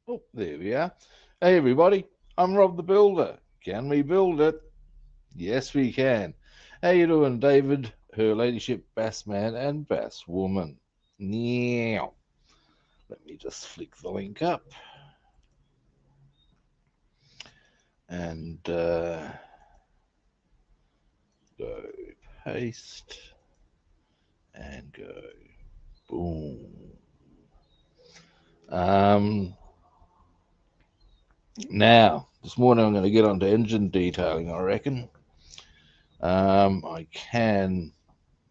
Oh, there we are. Hey, everybody. I'm Rob the Builder. Can we build it? Yes, we can. How you doing, David? Her Ladyship Bassman and Basswoman. Now, let me just flick the link up and go paste and go boom. Um, Now, this morning I'm going to get onto engine detailing, I reckon. I can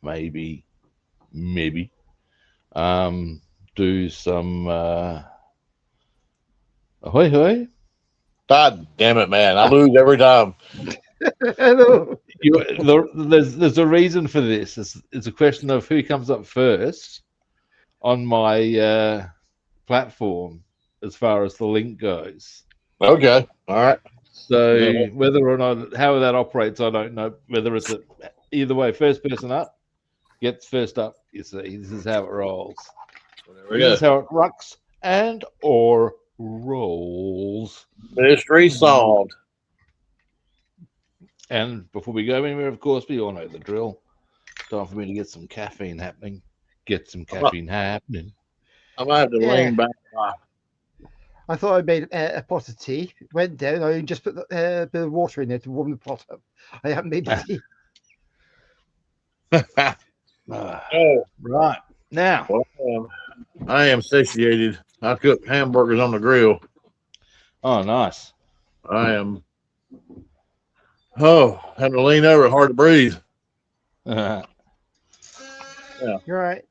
maybe, um, do some. Ahoy, hoy. God damn it, man. I lose every time. Hello. There's a reason for this. It's a question of who comes up first on my platform as far as the link goes. Okay. All right. So whether or not how that operates, I don't know. Whether it's either way, first person up gets first up. You see, this is how it rolls. There we This go. is how it rocks and or rolls. Mystery solved. And before we go anywhere, of course, we all know the drill. Time for me to get some caffeine happening. Get some I'm gonna caffeine happening. I'm gonna have to Yeah, lean back. I thought I made a pot of tea. Went down. I just put a bit of water in there to warm the pot up. I haven't made the tea. Oh, Right. Now, well, I am satiated. I cooked hamburgers on the grill. oh, nice. I am, having to lean over, hard to breathe. Now, Yeah. You're right.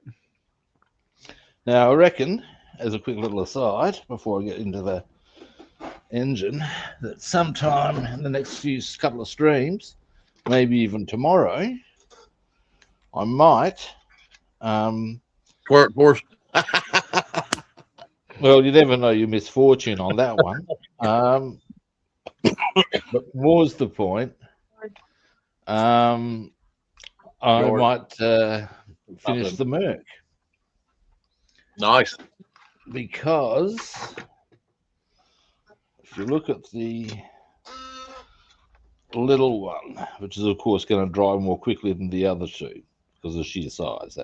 I reckon, as a quick little aside, before I get into the engine, that sometime in the next few couple of streams, maybe even tomorrow, I might. Twerk horse. Well, you never know your misfortune on that one. But more's the point. I George. might finish the Merc Nice. because if you look at the little one, which is of course going to drive more quickly than the other two because of sheer size.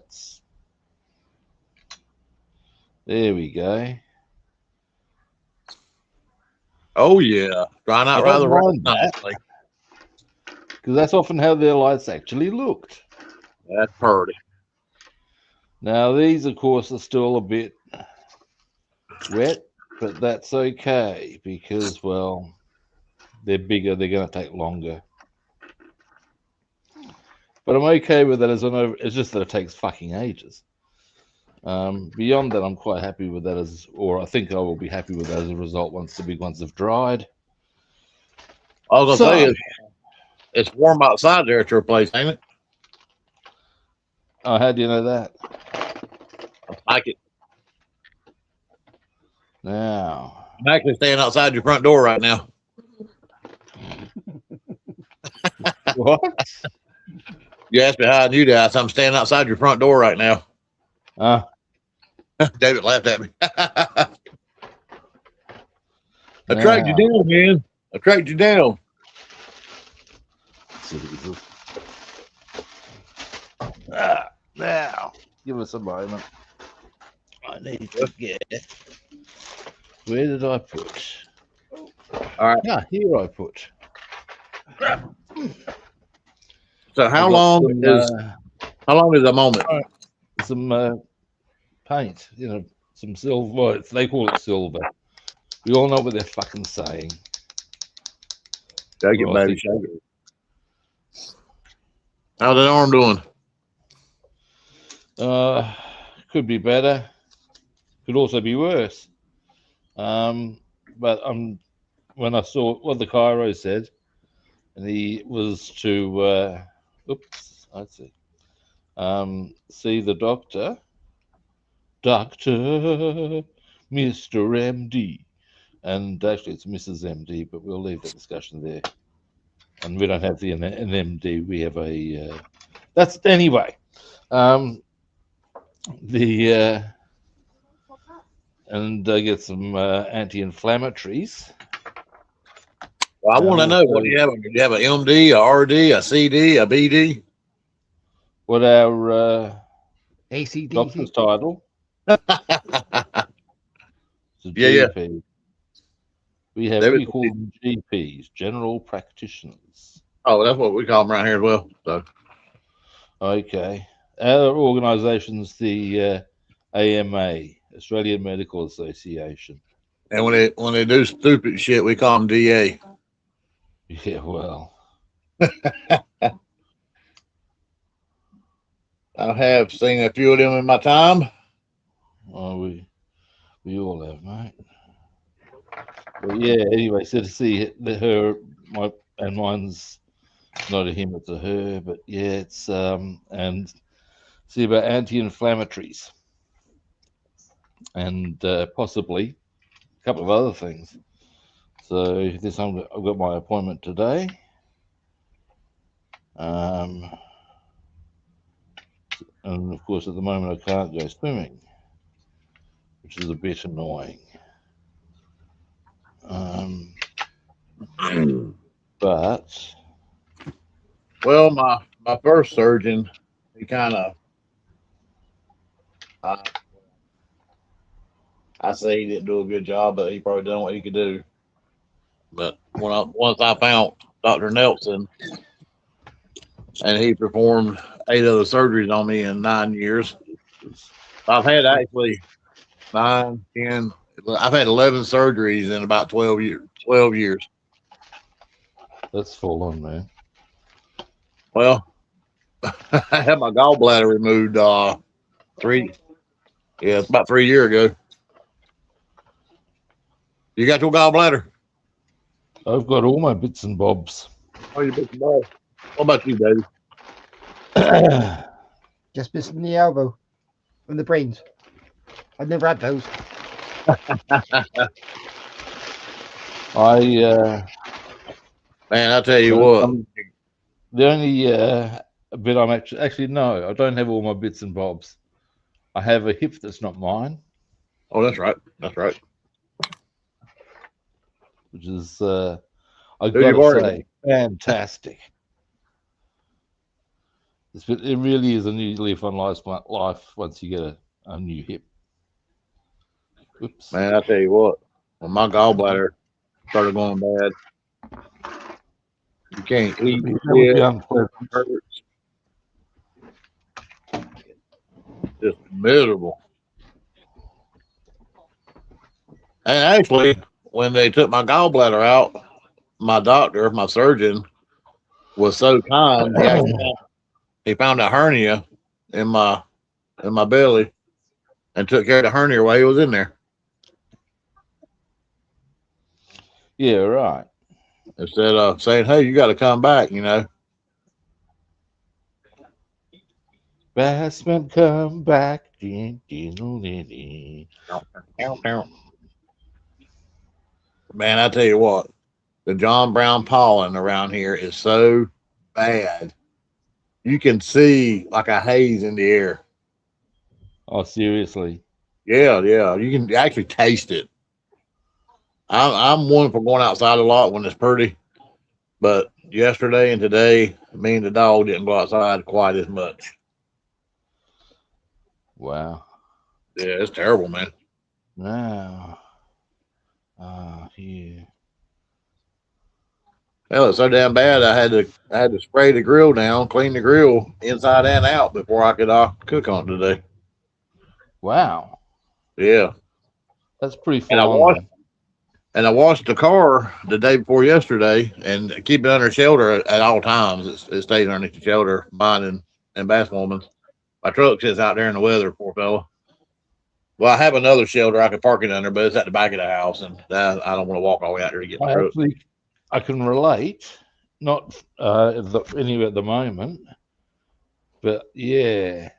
There we go. Oh, yeah. Drying I out don't rather mind that nicely. because that's often how their lights actually looked. That's purty. Now these, of course, are still a bit wet, but that's okay because, well, they're bigger. They're going to take longer. But I'm okay with that as I know it's just that it takes fucking ages. Beyond that, I'm quite happy with that or I think I will be happy with that as a result once the big ones have dried. I was gonna say So, it's warm outside there at your place, ain't it? how do you know that? I like it. Now, I'm actually staying outside your front door right now. what? You asked me how I knew that. So I'm standing outside your front door right now. Uh, David laughed at me. I tracked you now, down, man. I tracked you down. Jesus. Now, give us a moment. I need to get. Where did I put? All right. Ah, here I put. So I got how long is a moment? some paint, some silver. Well, they call it silver. We all know what they're fucking saying. Shake it, Well, I baby. think Shake it. How's that arm doing? could be better. Could also be worse. But when I saw what the Cairo said, and he was to I'd see the doctor, Mr. MD, and actually it's Mrs. MD, but we'll leave the discussion there. And we don't have an MD. We have a. That's anyway. The and get some anti-inflammatories. Well, I want to know, what do you have? Do you have an MD, a RD, a CD, a BD? What our ACDC. doctor's title? Yeah, It's a yeah. GP. We call them GPs, general practitioners. Oh, that's what we call them around here as well. So, Okay. Our organisation's the AMA, Australian Medical Association. and when they do stupid shit, we call them DA. Yeah, well, I have seen a few of them in my time. we all have, mate. But yeah, anyway, so to see mine's not a him, it's a her, but yeah, it's and see about anti-inflammatories and possibly a couple of other things. So I've got my appointment today. And of course, at the moment, I can't go swimming, which is a bit annoying. But Well, my first surgeon, he kind of, I say he didn't do a good job, but he probably done what he could do. But once I found Dr. Nelson, and he performed 8 other surgeries on me in 9 years. I've had actually 9, 10. I've had 11 surgeries in about 12 years. 12 years. that's full on, man. Well, I had my gallbladder removed it's about 3 years ago. You got your gallbladder? I've got all my bits and bobs. Oh, you big boy. What about you, David? Just missing the elbow and the brains. I've never had those. Man, I tell you what. The only bit I'm actually no, I don't have all my bits and bobs. I have a hip that's not mine. Oh, that's right. That's right. Which is I gotta say, fantastic. It really is a new leaf on life once you get a new hip. Oops. Man, I tell you what, when my gallbladder started going bad, you can't eat. It hurts. Just miserable. And actually, when they took my gallbladder out, my doctor, my surgeon, was so kind. He found a hernia in my belly and took care of the hernia while he was in there. Yeah, right. Instead of saying, "Hey, you got to come back," Bassman, come back. Man, I tell you what, the John Brown pollen around here is so bad. You can see like a haze in the air. Oh, seriously? Yeah. You can actually taste it. I'm one for going outside a lot when it's pretty, but yesterday and today, me and the dog didn't go outside quite as much. Wow. Yeah, it's terrible, man. Now, yeah. Hell, it's so damn bad. I had to spray the grill down, clean the grill inside and out before I could cook on it today. Wow. Yeah, That's pretty full on. And I washed the car the day before yesterday and keep it under shelter at all times. It stays underneath the shelter, mine and Basswoman's. My truck sits out there in the weather, poor fella. Well, I have another shelter I can park it under, but it's at the back of the house, and I don't want to walk all the way out there to get my truck. I can relate, not anywhere at the moment, but yeah,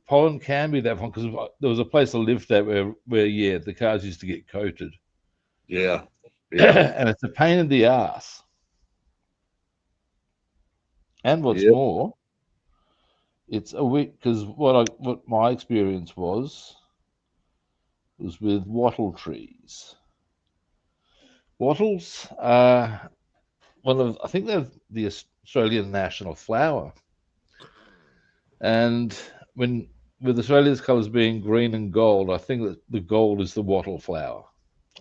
pollen can be that fun because there was a place I lived at where the cars used to get coated. Yeah. And it's a pain in the ass. And what's more, it's a week because what my experience was, was with wattle trees. Wattles are I think they're the Australian national flower. And with Australia's colours being green and gold, I think that the gold is the wattle flower.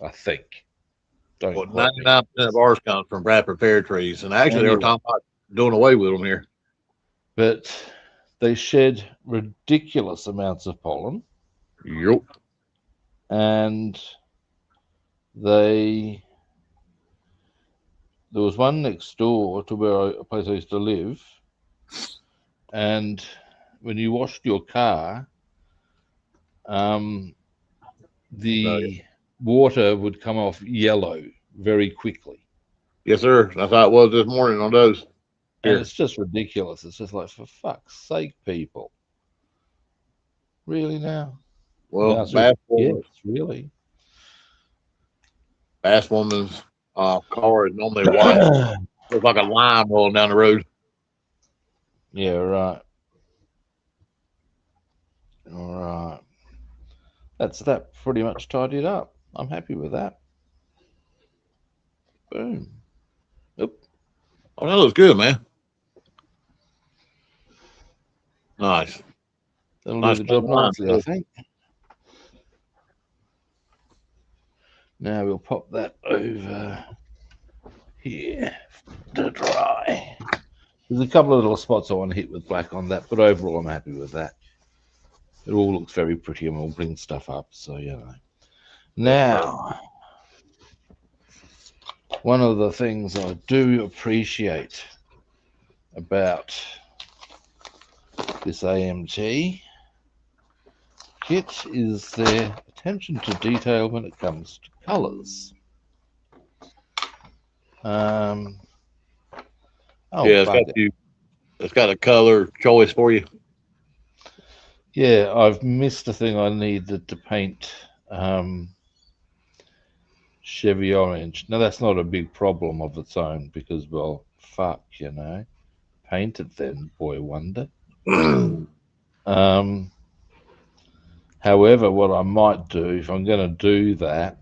I think. Don't Well, quote me. 99% of ours comes from Bradford pear trees, and actually they were talking about doing away with them here. But they shed ridiculous amounts of pollen. Yep. And there was one next door to a place I used to live, and when you washed your car, the water would come off yellow very quickly. Yes, sir. That's how it was this morning on those. And it's just ridiculous. It's just like, for fuck's sake, people. Really now? Well, yes, really. Basswoman's car is normally white. Looks like a lime rolling down the road. Yeah, right. All right. That pretty much tidied up. I'm happy with that. Boom. Yep. Oh, that looks good, man. Nice. That'll do the job nicely, I think. Now we'll pop that over here to dry. There's a couple of little spots I want to hit with black on that, but overall I'm happy with that. It all looks very pretty and we'll bring stuff up, so you know. Now, one of the things I do appreciate about this AMT kit is their attention to detail when it comes to colours. Yeah, it's got a color choice for you. Yeah, I've missed a thing I needed to paint Chevy orange. Now that's not a big problem of its own because, well, fuck, you know, paint it then, boy wonder. However, what I might do if I'm going to do that,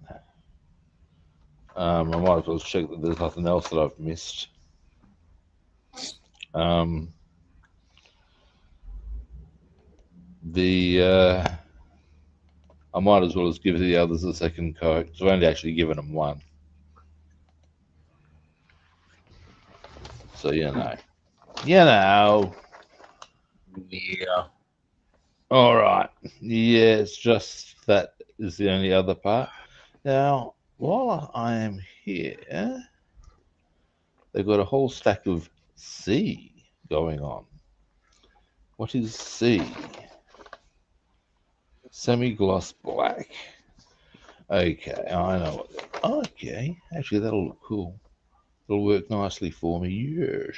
I might as well check that there's nothing else that I've missed. I might as well just give the others a second coat. So I've only actually given them one. So you know. Yeah. All right. Yeah, it's just that is the only other part. Now, while I am here, they've got a whole stack of C going on. What is C? Semi-gloss black. Okay, I know what. Okay, actually that'll look cool. It'll work nicely for me. Yes.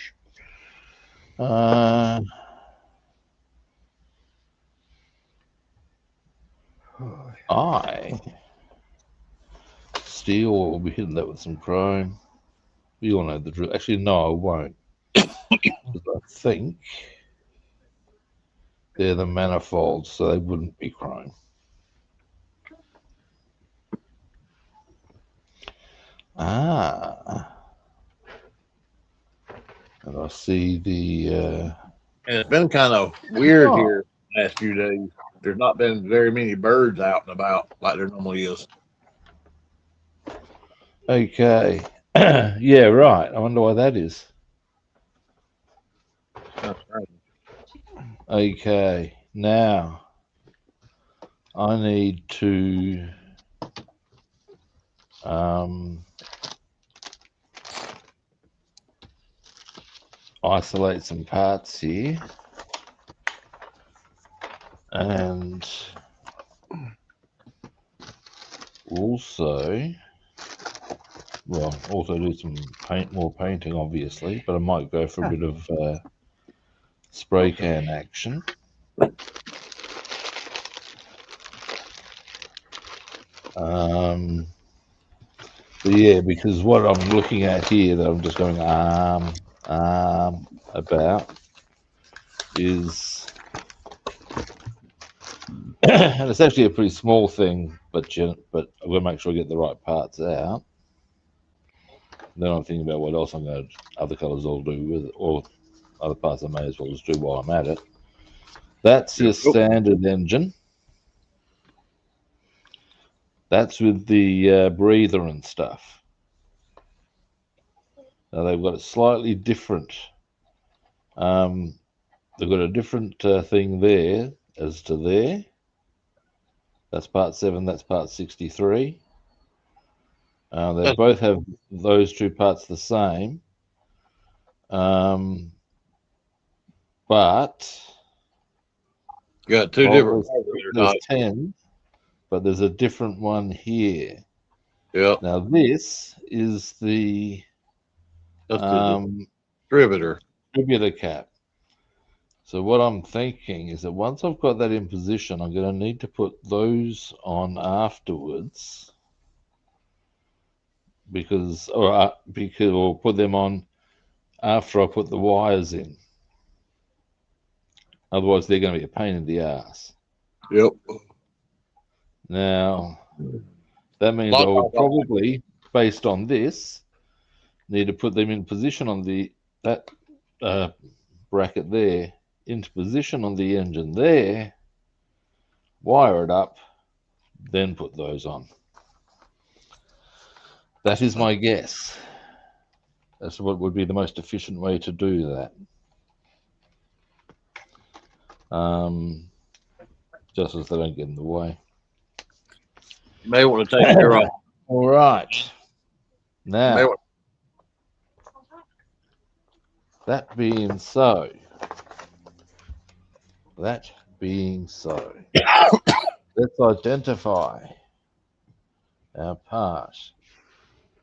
Steel will be hitting that with some chrome. We all know the drill. Actually, no, I won't. Because I think they're the manifolds, so they wouldn't be chrome. And I see the. And it's been kind of weird here the last few days. There's not been very many birds out and about like there normally is. Okay. Yeah, right. I wonder why that is. That's right. Okay. Now, I need to isolate some parts here. And also do some more painting, obviously, but I might go for a bit of spray can action. But yeah, because what I'm looking at here that I'm just going about is and it's actually a pretty small thing, but I've got to make sure I get the right parts out. Then I'm thinking about what else other colours I'll do with it, or other parts I may as well just do while I'm at it. That's your standard engine. That's with the breather and stuff. Now they've got a slightly different. They've got a different thing there as to there. That's part 7. That's part 63. They both have those two parts the same. But got two different. There's 10, but there's a different one here. Yep. Now this is the distributor cap. So what I'm thinking is that once I've got that in position, I'm going to need to put those on afterwards, or put them on after I put the wires in. Otherwise, they're going to be a pain in the ass. Yep. Now, that means I will probably, based on this, need to put them in position on that bracket there, into position on the engine there, wire it up, then put those on. That is my guess. That's what would be the most efficient way to do that. Just as they don't get in the way. You may want to take care of. All right. Now, that being so, let's identify our part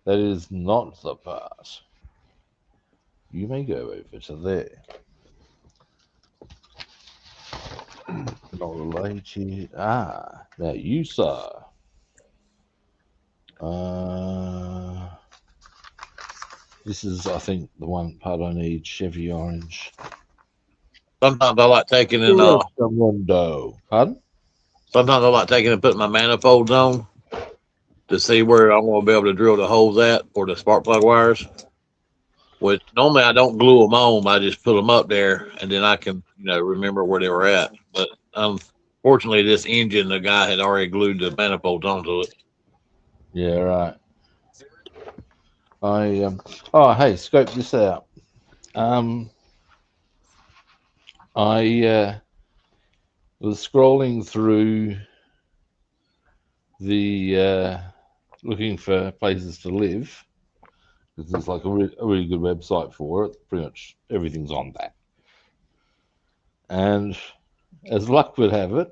that is not the part. You may go over to there. Not related. Now you, sir. This is, I think, the one part I need. Chevy orange. Sometimes I like taking in window. Pardon? Sometimes I like taking and putting my manifolds on to see where I'm going to be able to drill the holes at for the spark plug wires. Which normally I don't glue them on. I just put them up there, and then I can, remember where they were at. But unfortunately, this engine, the guy had already glued the manifolds onto it. Yeah, right. Hey, scope this out. I was scrolling through the looking for places to live, because there's like a really good website for it. Pretty much everything's on that. And as luck would have it,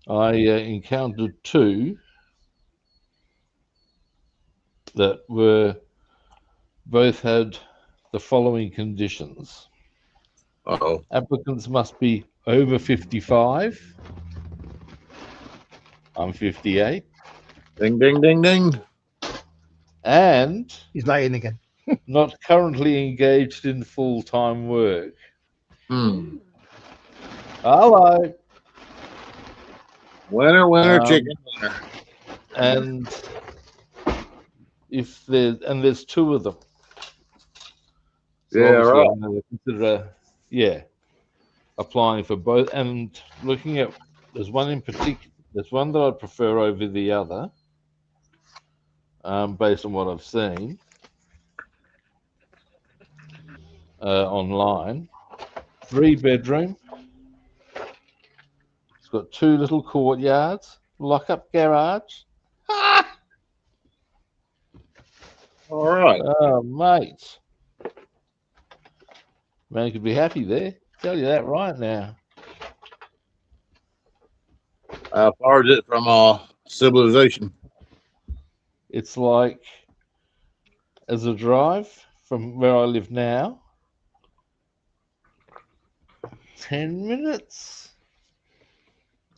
I encountered 2 that both had the following conditions. Uh-oh. Applicants must be over 55. I'm 58. Ding, ding, ding, ding. And he's lying again. Not currently engaged in full-time work. Hello. Winner, chicken dinner. And there's 2 of them. So yeah, right. I'm going to consider, applying for both, and looking at, there's one in particular. There's one that I'd prefer over the other, based on what I've seen online. 3-bedroom. It's got 2 little courtyards, lock-up garage. All right. Oh, mate. Man could be happy there. Tell you that right now. How far is it from civilization? It's like, as a drive from where I live now, 10 minutes.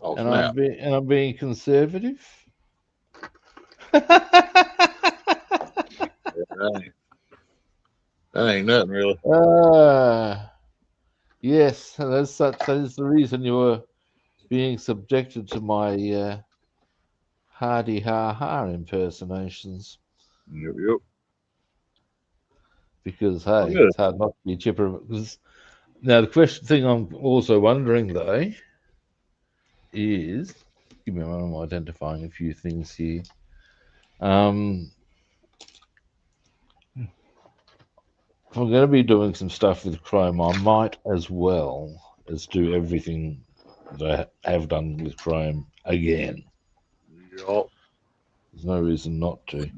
Oh, and snap. I'm being conservative. That ain't nothing really. Yes, that is the reason you were being subjected to my hardy ha impersonations Yep. because Oh, hey, good. it's hard not to be chipper. Because now the thing I'm also wondering though is, give me a moment, I'm identifying a few things here. If I'm going to be doing some stuff with Chrome, I might as well as do everything that I have done with Chrome again. Yep. There's no reason not to.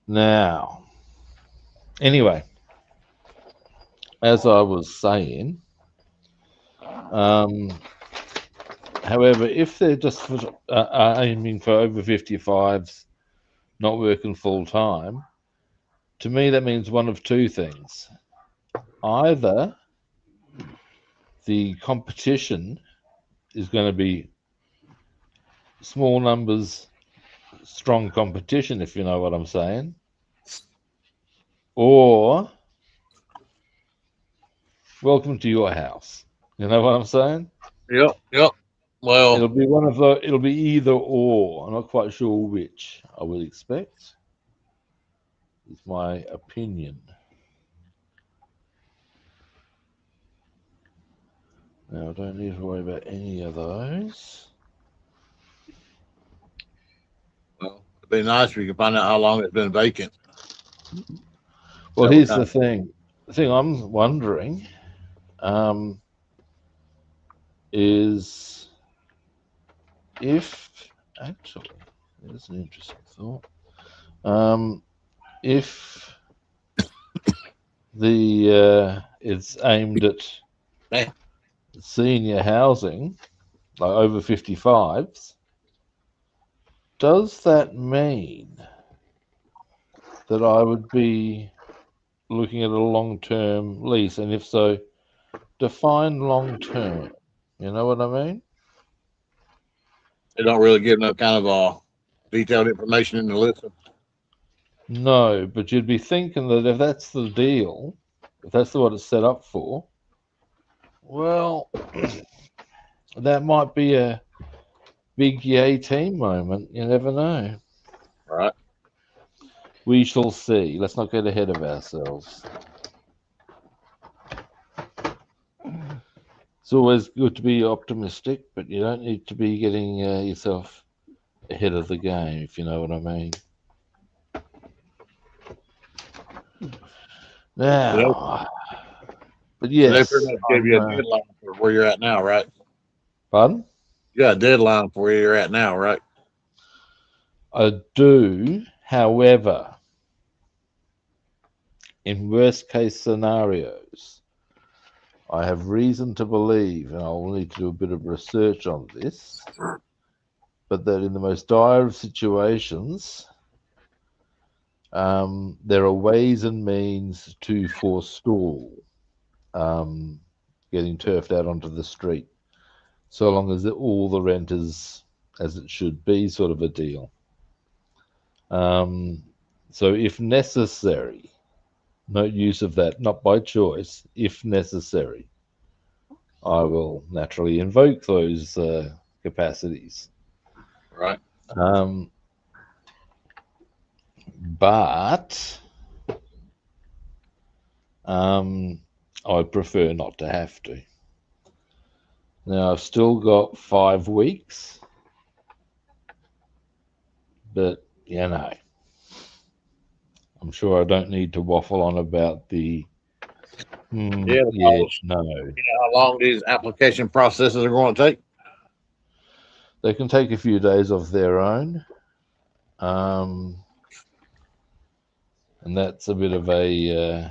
Now, anyway, as I was saying, however, if they're just aiming for over 55s, not working full time, to me that means one of two things. Either the competition is going to be small numbers, strong competition, if you know what I'm saying, or welcome to your house. You know what I'm saying? Yep. Well, It'll be one of the. It'll be either or. I'm not quite sure which I would expect. Is my opinion. Now I don't need to worry about any of those. it'd be nice if you could find out how long it's been vacant. Well, That would here's kind the thing. The thing I'm wondering is if actually, there's an interesting thought. If the it's aimed at of, senior housing, like over 55s, does that mean that I would be looking at a long-term lease? And if so, define long-term. You know what I mean? they don't really give no kind of detailed information in the list. No, but you'd be thinking that if that's the deal, if that's what it's set up for, well, that might be a big yay team moment. You never know. Right. We shall see. Let's not get ahead of ourselves. It's always good to be optimistic, but you don't need to be getting yourself ahead of the game, if you know what I mean. Now, but They pretty yes, much gave you a I'm. deadline for where you're at now, right? Pardon? You got a deadline for where you're at now, right? I do, however, in worst case scenarios, I have reason to believe, and I'll need to do a bit of research on this, but that in the most dire of situations, there are ways and means to forestall getting turfed out onto the street, so long as all the rent is as it should be, sort of a deal. So if necessary, note use of that, not by choice, if necessary, I will naturally invoke those capacities. Right. But I prefer not to have to. Now, I've still got 5 weeks, but I'm sure I don't need to waffle on about the Yeah, yeah, because no. you know how long these application processes are going to take. They can take a few days of their own. And that's a bit of a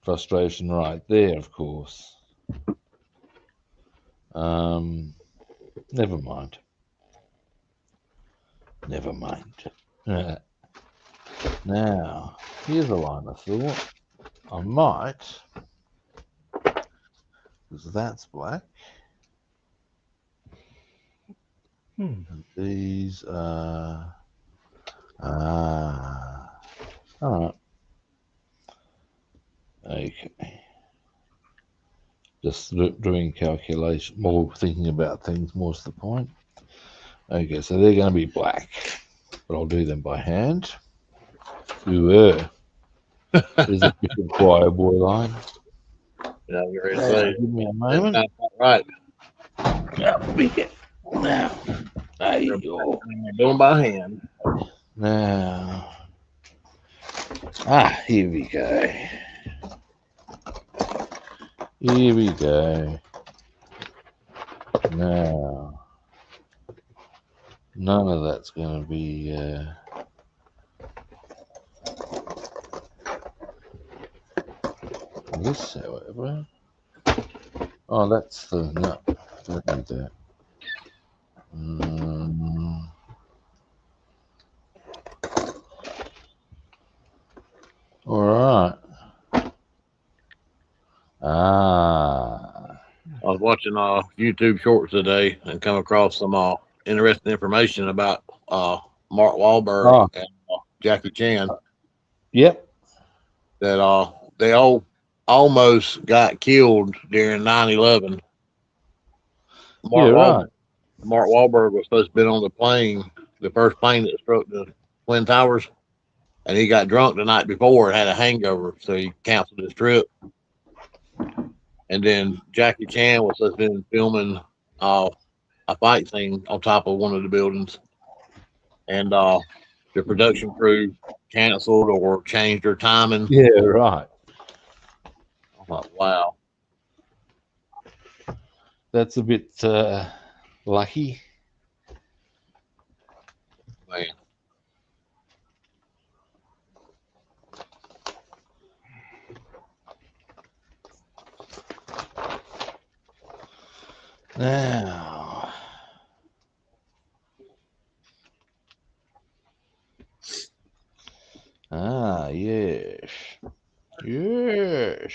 frustration right there, of course. Never mind. Never mind. Now, here's a line of thought. I might, because that's black. And these are. All right. Okay. Just doing calculation, more thinking about things, more's the point. Okay, so they're going to be black, but I'll do them by hand. There's a different choir boy line. Yeah, you're ready to say. Give me a That's moment. not right. Now, there you go. Doing by hand. Now, here we go. Here we go. Now, none of that's going to be. This, however. Oh, that's the no. Don't need that. All right. I was watching YouTube shorts today and come across some interesting information about Mark Wahlberg and Jackie Chan. Yep. That they all almost got killed during 9/11. Right. Mark Wahlberg was supposed to be on the plane, the first plane that struck the Twin Towers, and he got drunk the night before and had a hangover, so he canceled his trip. And then Jackie Chan was supposed to be filming a fight scene on top of one of the buildings, and the production crew canceled or changed their timing. Yeah, right. I'm like, wow. That's a bit lucky. Man. Now, yes. Yes.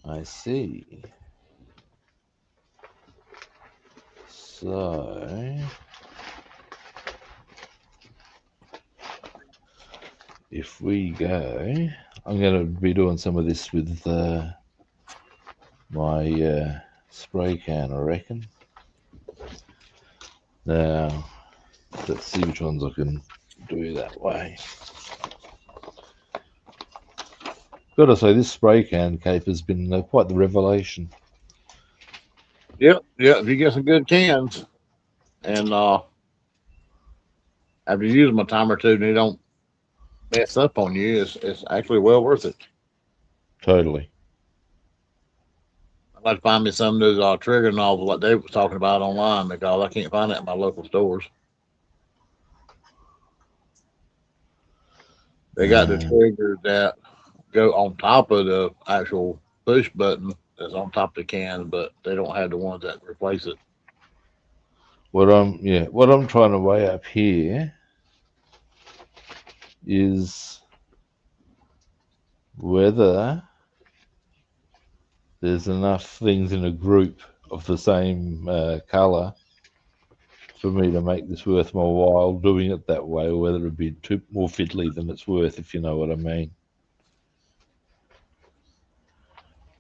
I see. So, if we go, I'm going to be doing some of this with my spray can, I reckon. Now, let's see which ones I can do that way. Got to say, this spray can cape has been quite the revelation. Yep. If you get some good cans, and after you use them a time or two, and they don't mess up on you, it's actually well worth it. Totally. I'd like to find me some of those trigger novels like Dave was talking about online, because I can't find that in my local stores. They got the trigger that go on top of the actual push button that's on top of the can, but they don't have the ones that replace it. What I'm trying to weigh up here is whether there's enough things in a group of the same color for me to make this worth my while doing it that way, or whether it'd be more fiddly than it's worth, if you know what I mean.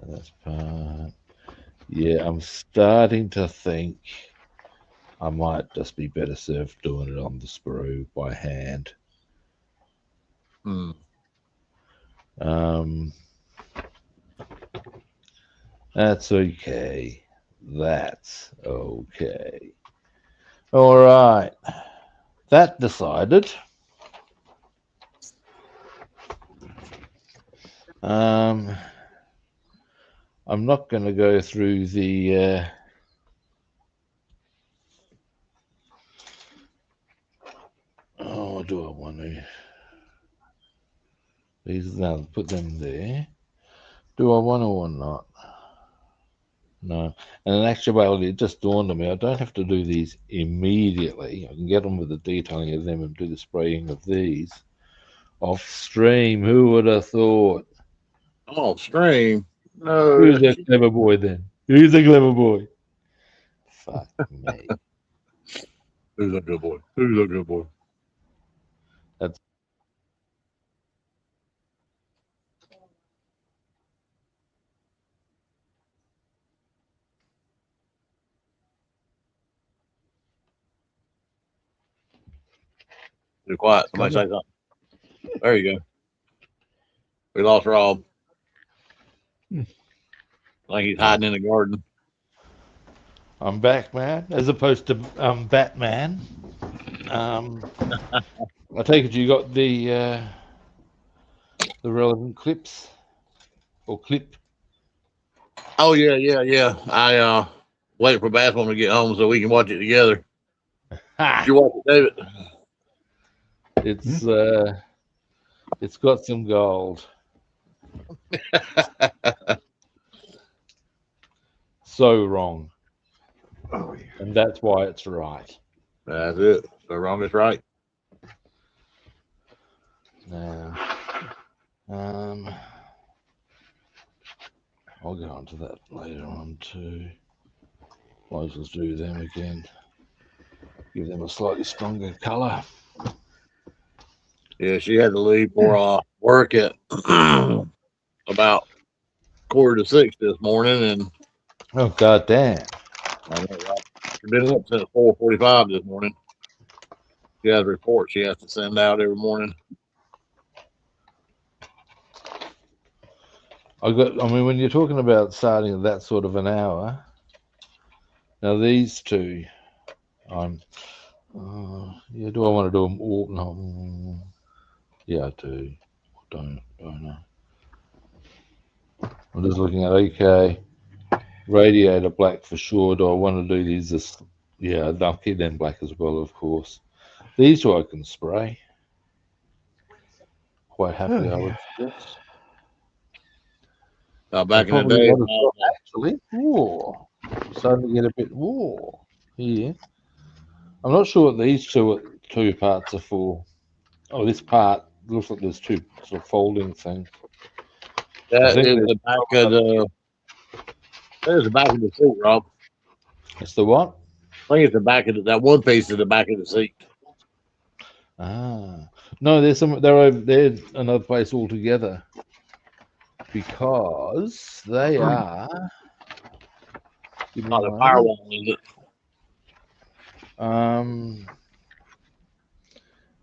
That's part. Yeah, I'm starting to think I might just be better served doing it on the sprue by hand. That's okay. That's okay. All right. That decided. I'm not going to go through the do I want to? These now put them there. Do I want to or not? No. And in actuality, it just dawned on me, I don't have to do these immediately. I can get on with the detailing of them and do the spraying of these off stream. Who would have thought? Off stream? No. Who's a clever boy then? Who's a clever boy? Fuck me. Who's a good boy? Who's a good boy? That's Be quiet. Somebody say something. There you go. We lost Rob. Hmm. Like he's hiding in the garden. I'm back, man. As opposed to Batman. I take it you got the relevant clips or clip. Oh yeah. I wait for Bassman to get home so we can watch it together. Did you watch it, David? It's got some gold. So wrong. Oh, yeah. And that's why it's right. That's it. So wrong is right. Now, I'll go on to that later on too. Might as well do them again. Give them a slightly stronger colour. Yeah, she had to leave for work at about 5:45 this morning, and Oh, god damn. I know, right? She's been up since 4:45 this morning. She has a report she has to send out every morning. I mean, when you're talking about starting at that sort of an hour, now these two, I'm, yeah, do I want to do them all? No, yeah, I do. Don't know. I'm just looking at, okay, radiator black for sure. Do I want to do these? Yeah, I'll keep them black as well, of course. These two I can spray. Quite happily, I would suggest. Back in the Probably day, not as well, actually. Ooh, starting to get a bit here. I'm not sure what these two parts are for. Oh, this part looks like there's two sort of folding things. I that think is the back of the. That is the back of the seat, Rob. it's the what? I think it's the back of that one piece of the back of the seat. Ah, no, there's some. They're over there, another place altogether, because they are. Give me Not the one. firewall, is it?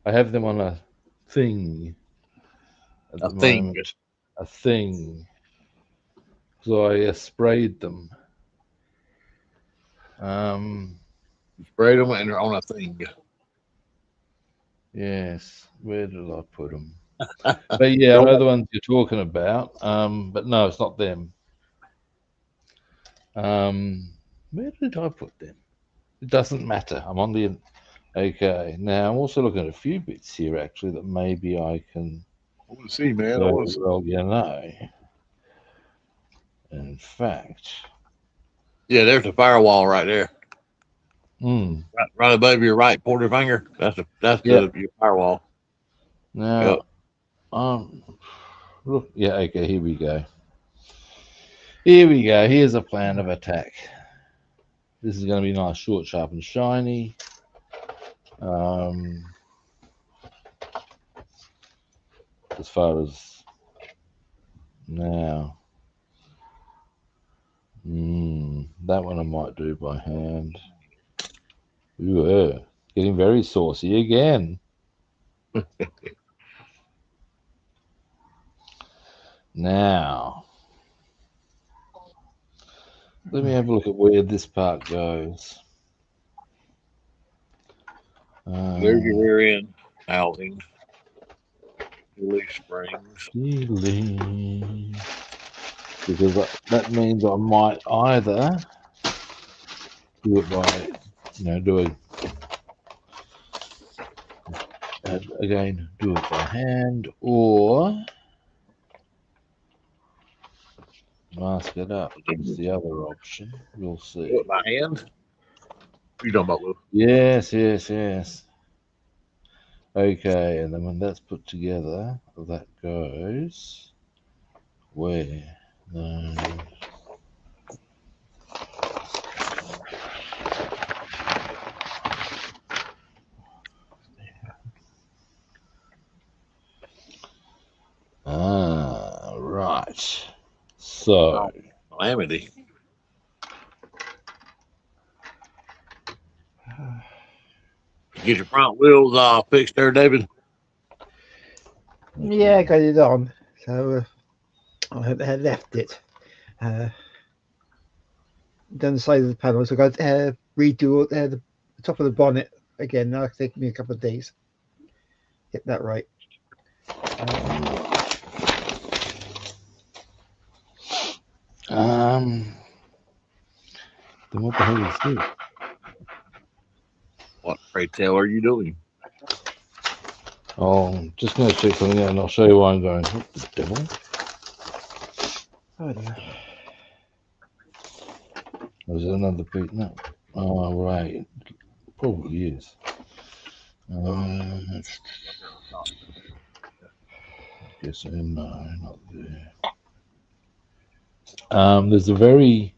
I have them on a thing at A the thing. moment. A thing. So I sprayed them. Sprayed them and they're on a thing. Yes. Where did I put them? But yeah, I know the ones you're talking about. But no, it's not them. Where did I put them? It doesn't matter. I'm on the. Okay. Now I'm also looking at a few bits here actually that maybe I can. I want to see, man. Well, you know. In fact. Yeah, there's a firewall right there. Hmm. Right above your right pointer finger. That's your firewall. Now, look. Yeah. Okay. Here we go. Here's a plan of attack. This is going to be nice, short, sharp, and shiny. As far as now, that one I might do by hand. Ooh, getting very saucy again. Now, let me have a look at where this part goes. There's your rear end housing. Leaf springs. Because that means I might either do it by, do it by hand or mask it up. It's the other option. We'll see. Do it by hand? What are you talking about, Lou? Yes. Okay, and then when that's put together, that goes where? No. Right. So. Calamity. Get your front wheels fixed there, David. Yeah, I got it on. So I left it. Down the side of the panels. I got to redo the top of the bonnet again. That'll take me a couple of days. Get that right. Then what the hell is this? What, pray tell, are you doing? Oh, I'm just going to check something out and I'll show you why I'm going. What the devil? Oh dear. Was it another beat? No. Oh, right. Probably is. Guess no, not there. There's a very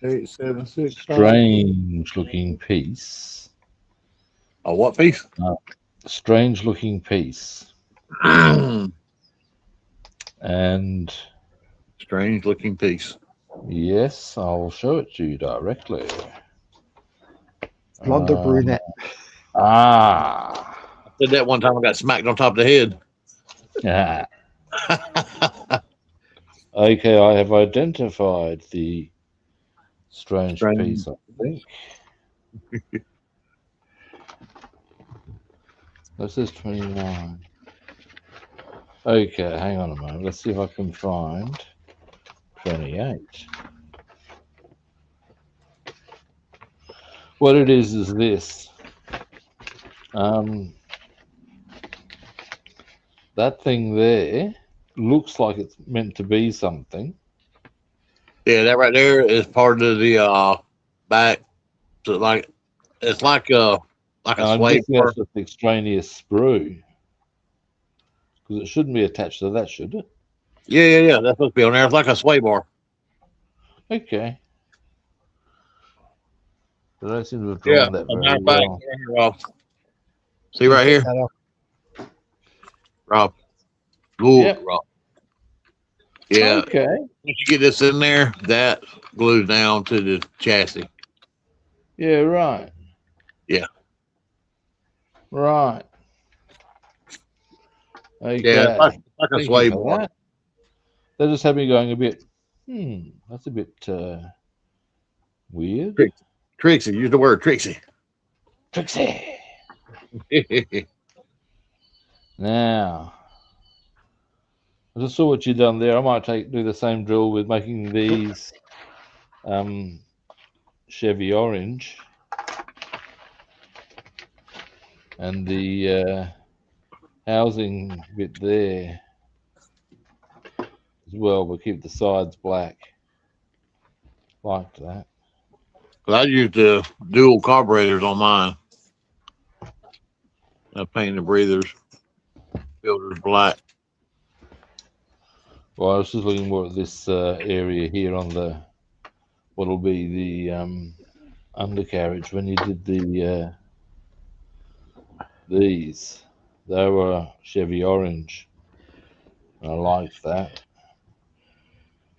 876. strange looking piece. Oh, what piece? Strange looking piece. And Strange looking piece. yes, I'll show it to you directly. Blonde or brunette? I Did that one time I got smacked on top of the head. Yeah. Okay, I have identified the strange piece, I think. This is 29. Okay, hang on a moment. Let's see if I can find 28. What it is this. That thing there looks like it's meant to be something. Yeah, that right there is part of the back. So like it's like a sway guessing bar. that's just extraneous sprue. Because it shouldn't be attached to that, should it? Yeah. That's supposed to be on there. It's like a sway bar. Okay. But I don't seem to have drawn that very well. See right here, Rob. Look, Yep. Rob. Yeah. Okay. Once you get this in there, that glues down to the chassis. Yeah, right. Yeah. Right. Okay. Yeah, it's like a Thank sway you for bar. that. That just had me going a bit, that's a bit weird. Trixie, use the word Trixie. Trixie. Now, I just saw what you've done there. I might do the same drill with making these Chevy orange and the housing bit there as well, but keep the sides black like that. I used the dual carburetors on mine. I painted the breathers, filters black. Well, I was just looking more at this area here on the what'll be the undercarriage. When you did the these, they were Chevy orange. I like that.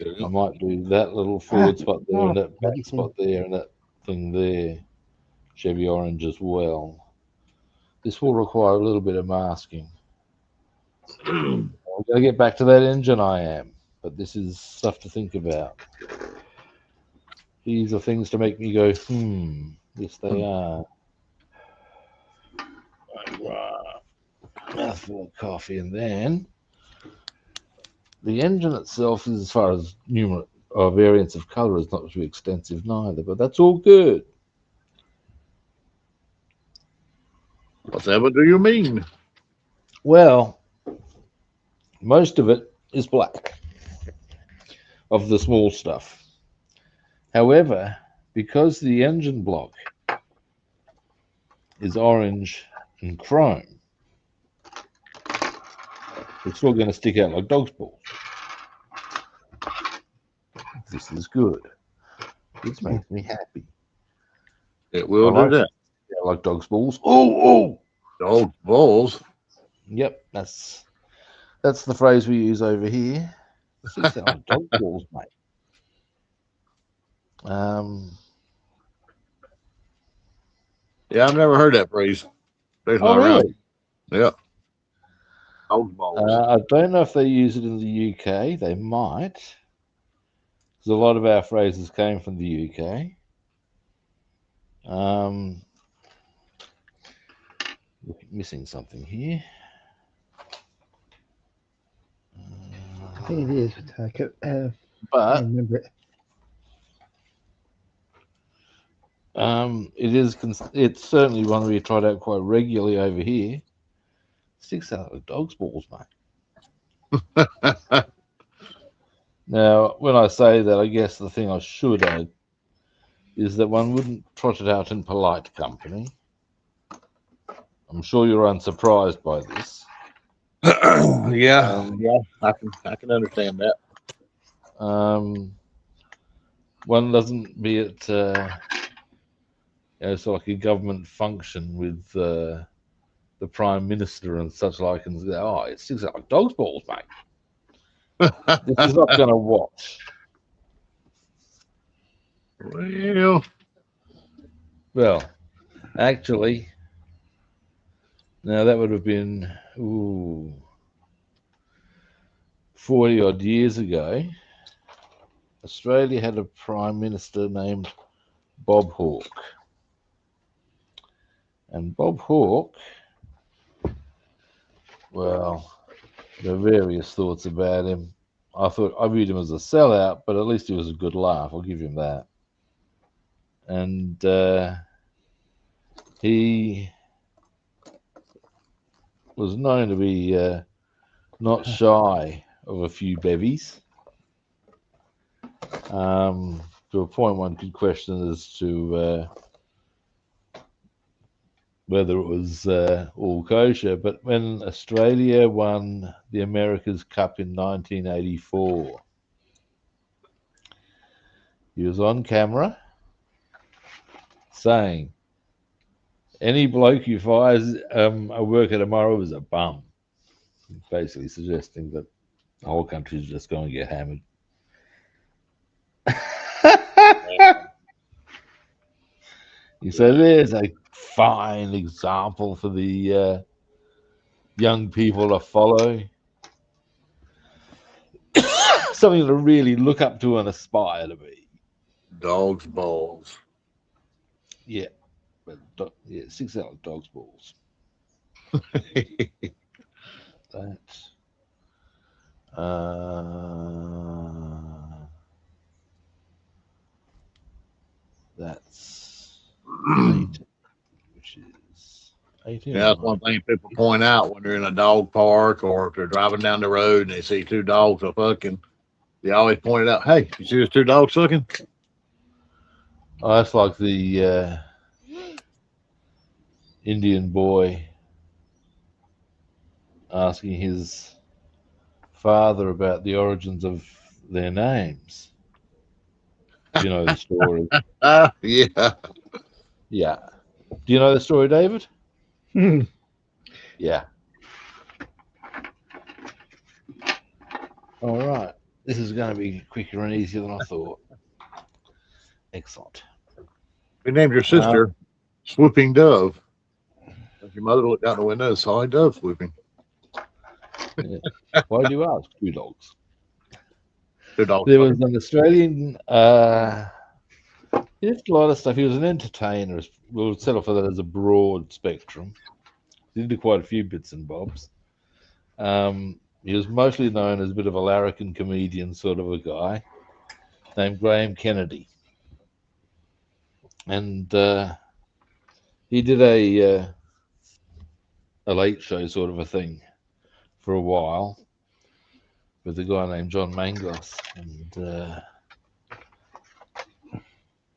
I might do that little forward spot there and that back spot there and that thing there, Chevy orange as well. This will require a little bit of masking. I'm going to get back to that engine, I am, but this is stuff to think about. These are things to make me go, yes they are. Mouthful of coffee, and then the engine itself, is, as far as numerous variants of colour, is not too extensive neither, but that's all good. Whatever do you mean? Well, most of it is black, of the small stuff. However, because the engine block is orange and chrome, it's still going to stick out like dog's balls. This is good. This makes me happy. It will do that. Yeah, like dog's balls. Oh! Dog balls. Yep, that's the phrase we use over here. This is like dog balls, mate. Yeah, I've never heard that phrase. Especially Oh, around. really? Yeah. Dog balls. I don't know if they use it in the UK. They might, because a lot of our phrases came from the UK. Missing something here. I think it is, but I can't But remember it. it's certainly one we tried out quite regularly over here. Sticks out like dog's balls, mate. Now, when I say that, I guess the thing I should add is that one wouldn't trot it out in polite company. I'm sure you're unsurprised by this. Yeah. I can understand that. One doesn't be at it's like a government function with the prime minister and such like, and say, "Oh, it sticks out like dog's balls, mate." This is not going to wash. Well, actually, now that would have been 40 odd years ago. Australia had a prime minister named Bob Hawke. And Bob Hawke, well, there are various thoughts about him. I viewed him as a sellout, but at least he was a good laugh. I'll give him that. And he was known to be not shy of a few bevies. To a point one could question as to whether it was all kosher. But when Australia won the America's Cup in 1984, he was on camera saying, "Any bloke who fires a worker tomorrow is a bum," basically suggesting that the whole country is just going to get hammered. You say there's a fine example for the young people to follow. Something to really look up to and aspire to be. Dog's balls. Yeah, but yeah, sticks out like dog's balls. That's that's 8, which is 18. Yeah, that's one thing people point out when they're in a dog park or if they're driving down the road and they see two dogs are fucking. They always point it out. Hey, you see those two dogs fucking? Oh, that's like the Indian boy asking his father about the origins of their names. Do you know the story? Yeah. Yeah. Do you know the story, David? Hmm. Yeah. All right. This is going to be quicker and easier than I thought. Excellent. We named your sister Swooping Dove. Your mother looked out the window and saw a dove swooping. Yeah. Why do you ask? Two dogs. Two dogs. There was an Australian. He did a lot of stuff. He was an entertainer. We'll settle for that as a broad spectrum. He did quite a few bits and bobs. He was mostly known as a bit of a larrikin comedian sort of a guy named Graham Kennedy. And he did a late show sort of a thing for a while with a guy named John Mangos. And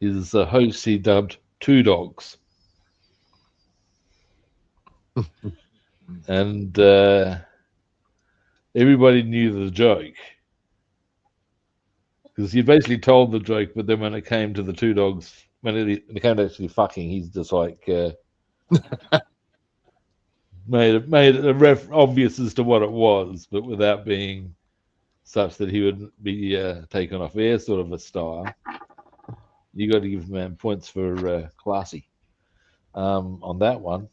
his host he dubbed Two Dogs. And everybody knew the joke because he basically told the joke, but then when it came to the two dogs, when it came to actually fucking, he's just like made it obvious as to what it was, but without being such that he would be taken off air, sort of a style. You got to give man points for classy on that one.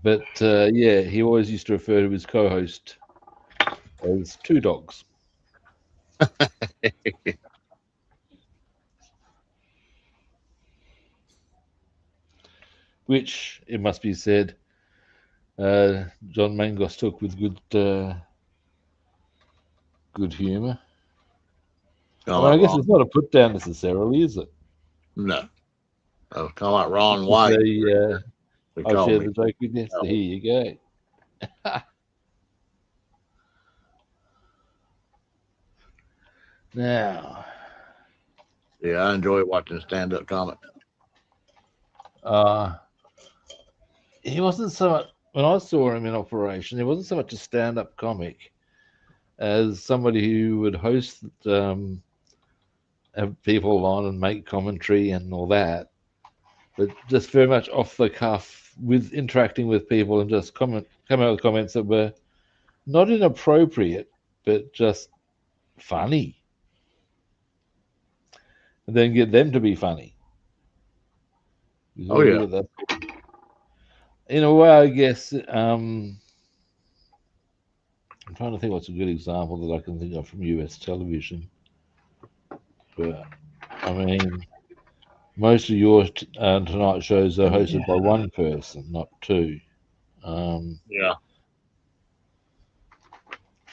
But yeah, he always used to refer to his co-host as Two Dogs. Which, it must be said, John Mangos took with good humour. Kind I of mean, I like guess Ron. it's not a put down necessarily, is it? No, that was kind of like Ron Just White. They I'll called share me. the joke with you. So here you go. Now, Yeah, I enjoy watching stand-up comics. he wasn't so much, when I saw him in operation, he wasn't so much a stand-up comic as somebody who would host, have people on and make commentary and all that, but just very much off the cuff with interacting with people and just come out with comments that were not inappropriate, but just funny. And then get them to be funny. He's Oh very yeah, good at that. In a way, I guess, I'm trying to think what's a good example that I can think of from US television. But, I mean, most of your Tonight shows are hosted by one person, not two. yeah.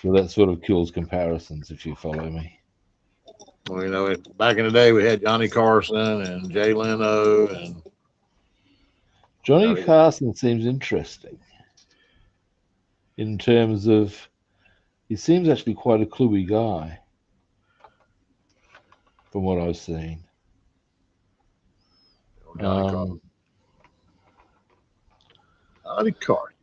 So that sort of kills comparisons, if you follow me. Well, you know, back in the day, we had Johnny Carson and Jay Leno, and Johnny Carson seems interesting in terms of he seems actually quite a cluey guy from what I've seen. Johnny Carson. Johnny Carson.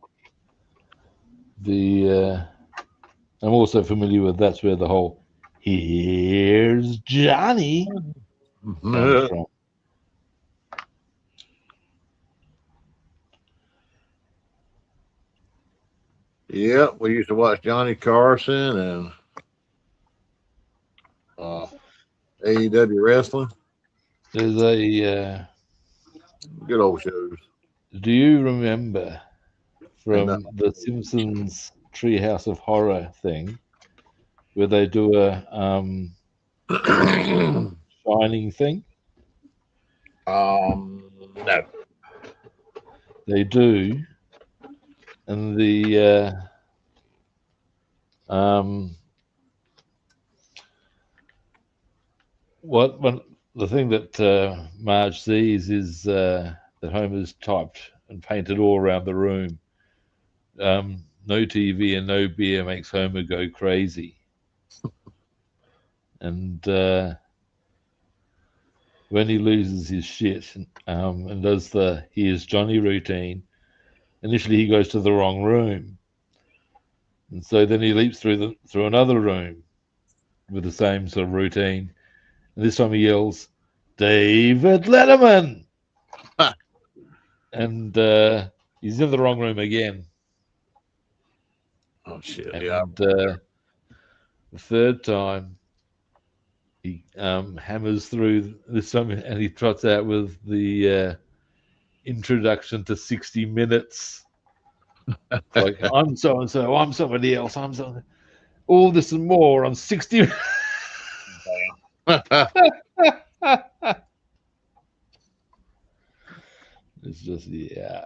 I'm also familiar with that's where the whole "Here's Johnny" comes from. Yeah, we used to watch Johnny Carson and AEW wrestling. There's a Good old shows. do you remember And from the Simpsons Treehouse of Horror thing where they do a Shining thing? No. They do, and what the thing that Marge sees is that Homer's typed and painted all around the room. No TV and no beer makes Homer go crazy. And when he loses his shit and does the "Here's Johnny" routine, initially he goes to the wrong room, and so then he leaps through another room with the same sort of routine, and this time he yells, "David Letterman!" and he's in the wrong room again. Oh shit! And Yeah. the third time he hammers through this time, and he trots out with the introduction to 60 Minutes. It's like, I'm so and so, I'm somebody else, I'm so. All this and more on 60 Minutes. It's just, yeah.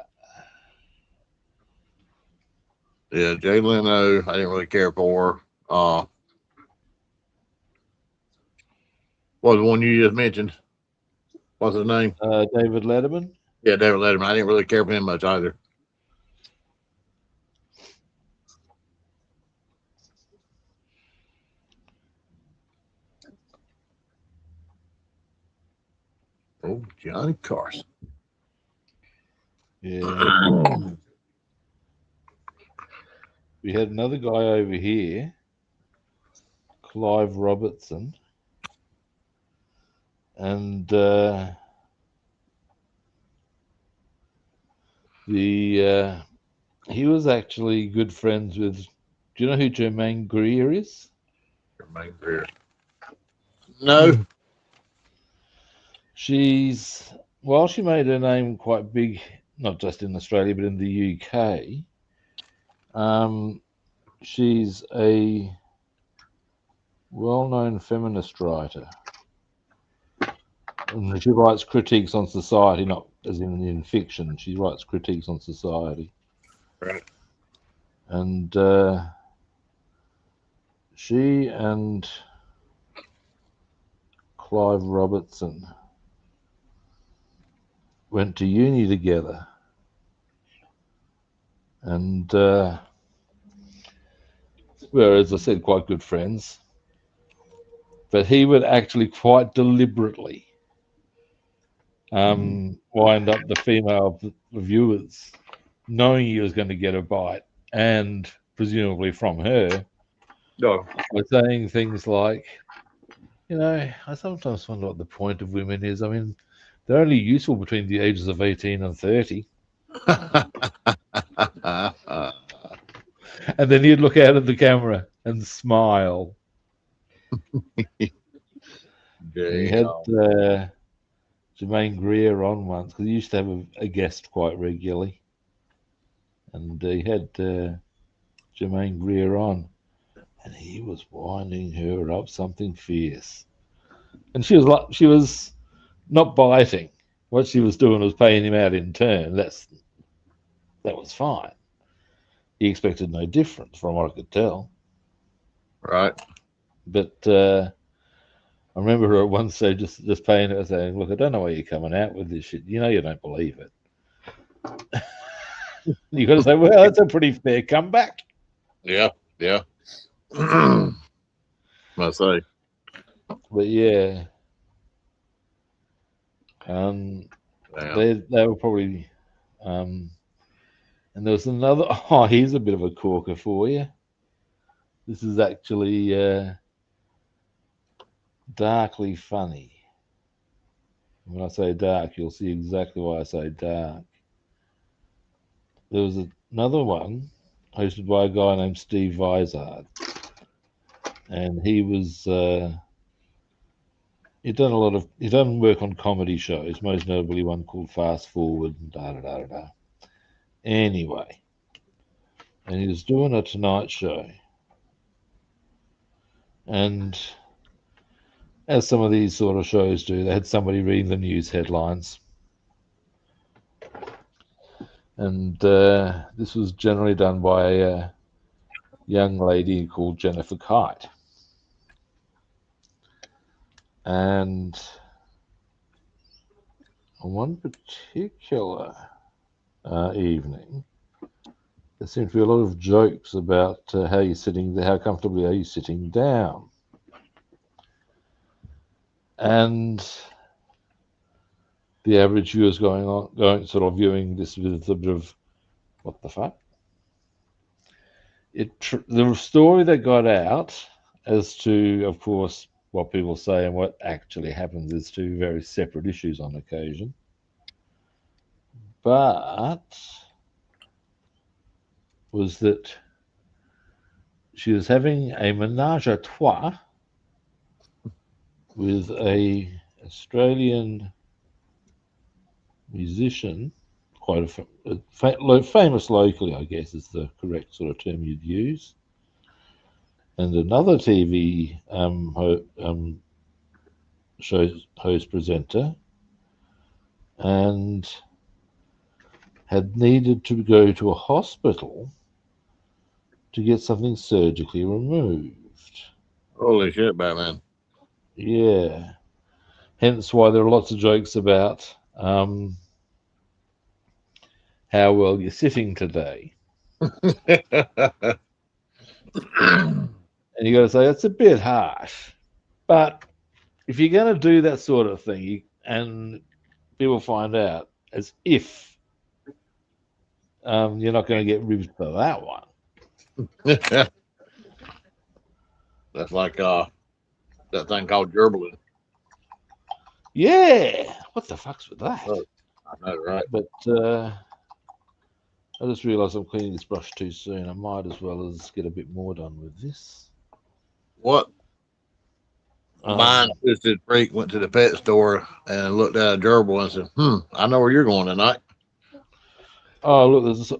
Yeah, Jay Leno, I didn't really care for. What was the one you just mentioned? What's his name? David Letterman. Yeah, David Letterman. I didn't really care for him much either. Oh, Johnny Carson. Yeah. We had another guy over here, Clive Robertson, and he was actually good friends with. Do you know who Jermaine Greer is? Jermaine Greer. No. She made her name quite big, not just in Australia, but in the UK. She's a well-known feminist writer. And she writes critiques on society, not as in fiction. She writes critiques on society. Right. And she and Clive Robertson went to uni together. And were, as I said, quite good friends. But he would actually quite deliberately wind up the female reviewers, knowing he was going to get a bite, and presumably from her, No. by saying things like, I sometimes wonder what the point of women is. I mean, they're only useful between the ages of 18 and 30. And then he'd look out at the camera and smile. He had Jermaine Greer on once, because he used to have a guest quite regularly. And he had Jermaine Greer on, and he was winding her up something fierce. And she was not biting. What she was doing was paying him out in turn. That was fine. He expected no difference from what I could tell. Right. But I remember her at one stage just paying her, saying, "Look, I don't know why you're coming out with this shit. You don't believe it." You got to say, "Well, that's a pretty fair comeback." Yeah. I say. But yeah, they were probably, and there was another. Oh, here's a bit of a corker for you. This is actually darkly funny. When I say dark, you'll see exactly why I say dark. There was another one hosted by a guy named Steve Vizard, and he was he'd done work on comedy shows, most notably one called Fast Forward and da. Anyway, and he was doing a Tonight Show, and as some of these sort of shows do, they had somebody reading the news headlines. And this was generally done by a young lady called Jennifer Kite. And on one particular evening, there seemed to be a lot of jokes about how comfortably are you sitting down. And the average viewer's going sort of viewing this with a bit of, what the fuck? The story that got out as to, of course, what people say and what actually happens is two very separate issues on occasion. But was that she was having a menage a trois with a Australian musician, quite a famous locally, I guess is the correct sort of term you'd use, and another TV host presenter, and had needed to go to a hospital to get something surgically removed. Holy shit, Batman. Yeah. Hence why there are lots of jokes about how well you're sitting today. And you got to say, it's a bit harsh. But if you're going to do that sort of thing, and people find out, as if you're not going to get ribbed for that one. That's like that thing called gerbling. Yeah. What the fuck's with that? Oh, I know, right? But I just realised I'm cleaning this brush too soon. I might as well as get a bit more done with this. What? Mine twisted freak went to the pet store and looked at a gerbil and said, I know where you're going tonight. Oh,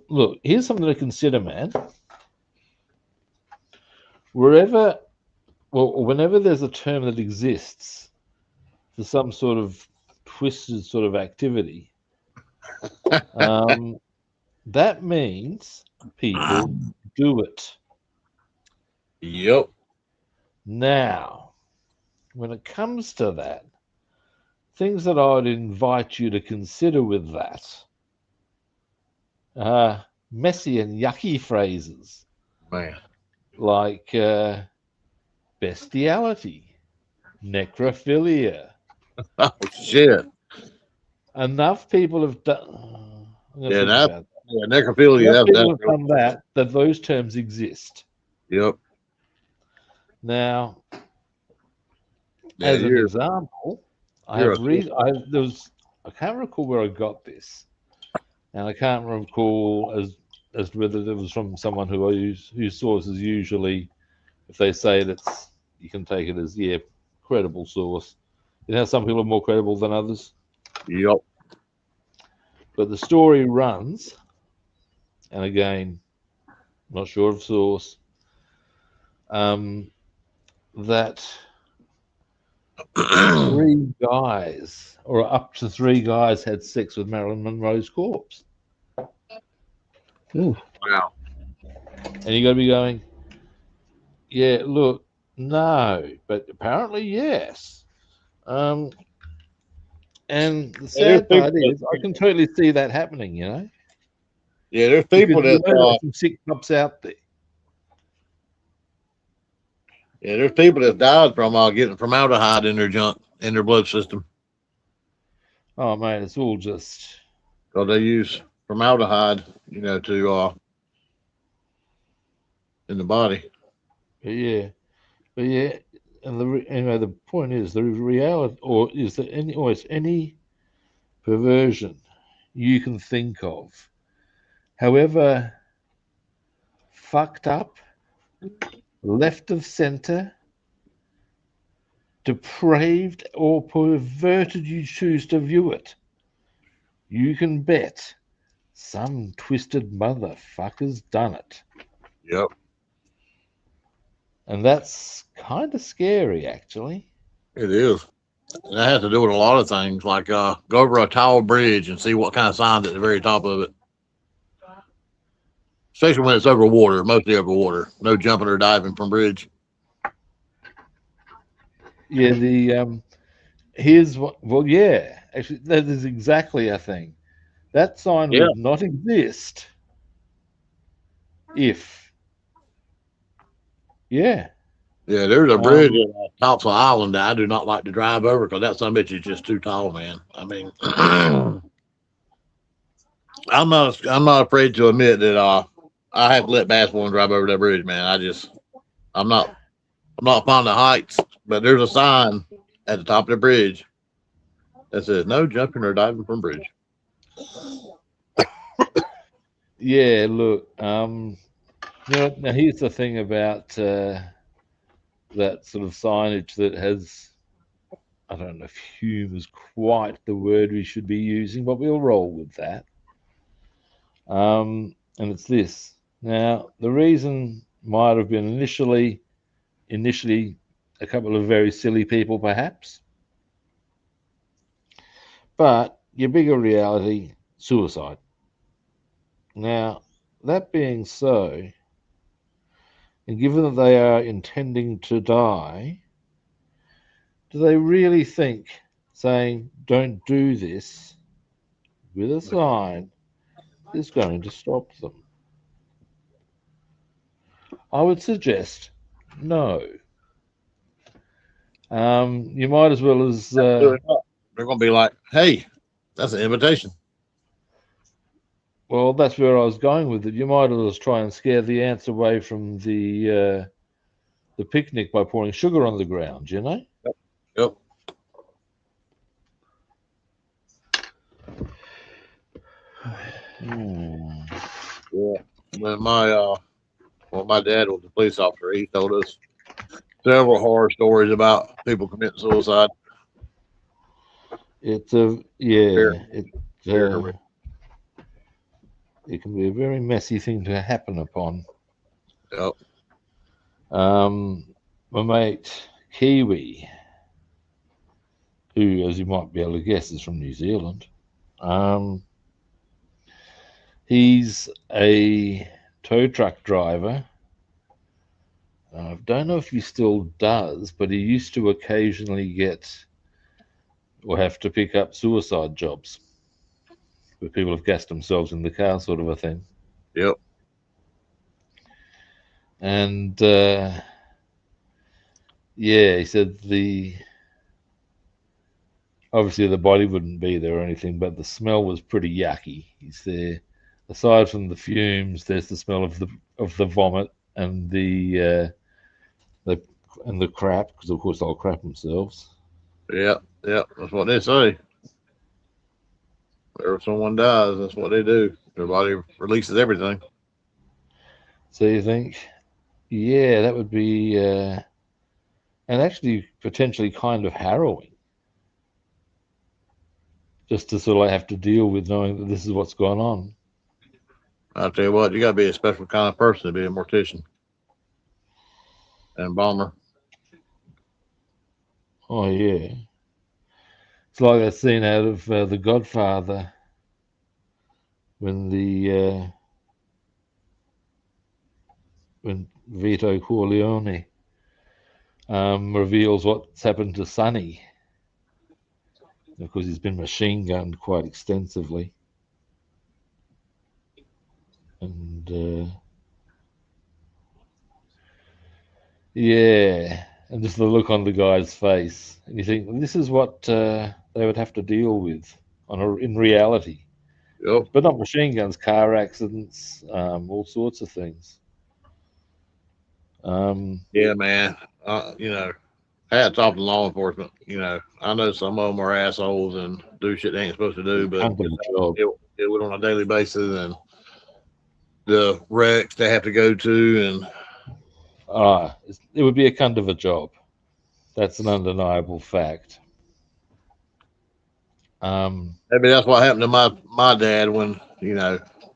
look. Here's something to consider, man. Wherever, well, whenever there's a term that exists for some sort of twisted sort of activity, that means people do it. Yep. Now, when it comes to that, things that I would invite you to consider with that are messy and yucky phrases Man. like bestiality, necrophilia. Oh shit. Enough people have done. I'm going to Yeah, think about that. yeah, necrophilia. Enough people That's have done that those terms exist. yep. Now, Yeah, as an example, you're a I can't recall where I got this, and I can't recall as to whether it was from someone whose source is usually, if they say it, you can take it as credible source. You know, some people are more credible than others, yep. but the story runs, and again, not sure of source, that three guys, or up to three guys, had sex with Marilyn Monroe's corpse. Ooh. Wow. And you got to be going, yeah, look, no, but apparently yes. And the Yeah, there's sad people part is, I can totally see that happening, yeah, there's because people that there's some sick cops out there. yeah, there's people that died from getting formaldehyde in their junk in their blood system. Oh man, it's all just So they use formaldehyde, to in the body. yeah, but yeah. And the point is, the reality, or is there any perversion you can think of, however fucked up, left of center, depraved, or perverted you choose to view it, you can bet some twisted motherfucker's done it. Yep. And that's kind of scary, actually. It is. And that has to do with a lot of things, like go over a tall bridge and see what kind of signs at the very top of it. Especially when it's over water, mostly over water. No jumping or diving from bridge. Yeah, here's what, well, yeah, actually, that is exactly a thing. That sign Yeah. would not exist if, yeah. Yeah, there's a bridge Um, at Topsail Island that I do not like to drive over because that son of a bitch is just too tall, man. I mean, I'm not afraid to admit that I have to let Bassman drive over that bridge, man. I'm not fond of heights, but there's a sign at the top of the bridge that says no jumping or diving from bridge. yeah, look, now here's the thing about that sort of signage that has, I don't know if humor is quite the word we should be using, but we'll roll with that. And it's this. Now, the reason might have been initially a couple of very silly people, perhaps, but your bigger reality, suicide. Now, that being so, and given that they are intending to die, do they really think saying, don't do this with a sign is going to stop them? I would suggest no. You might as well as They're going to be like, hey, that's an invitation. well, that's where I was going with it. You might as well try and scare the ants away from the picnic by pouring sugar on the ground. Yep. Yeah. When my dad was a police officer, he told us several horror stories about people committing suicide. It's a yeah. Very, It's very horrific. it can be a very messy thing to happen upon. Yep. My mate Kiwi, who, as you might be able to guess, is from New Zealand. He's a tow truck driver. I don't know if he still does, but he used to occasionally get or have to pick up suicide jobs where people have gassed themselves in the car, sort of a thing. Yep. And yeah, he said obviously the body wouldn't be there or anything, but the smell was pretty yucky. He's there. Aside from the fumes, there's the smell of the vomit and the crap, because of course they'll crap themselves. Yep. Yep. That's what they say. Whenever someone dies, that's what they do. Their body releases everything. So you think, yeah, that would be, and actually potentially kind of harrowing, just to sort of have to deal with knowing that this is what's going on. I'll tell you what, you got to be a special kind of person to be a mortician and embalmer. Oh yeah, it's like that scene out of The Godfather when when Vito Corleone reveals what's happened to Sonny. Of course, he's been machine gunned quite extensively. And yeah, and just the look on the guy's face. And you think, this is what they would have to deal with in reality. Yep. But not machine guns, car accidents, all sorts of things. Yeah, man. Hats off to law enforcement. I know some of them are assholes and do shit they ain't supposed to do, but deal with on a daily basis and the wrecks they have to go to, and it would be a kind of a job. That's an undeniable fact. maybe that's what happened to my dad when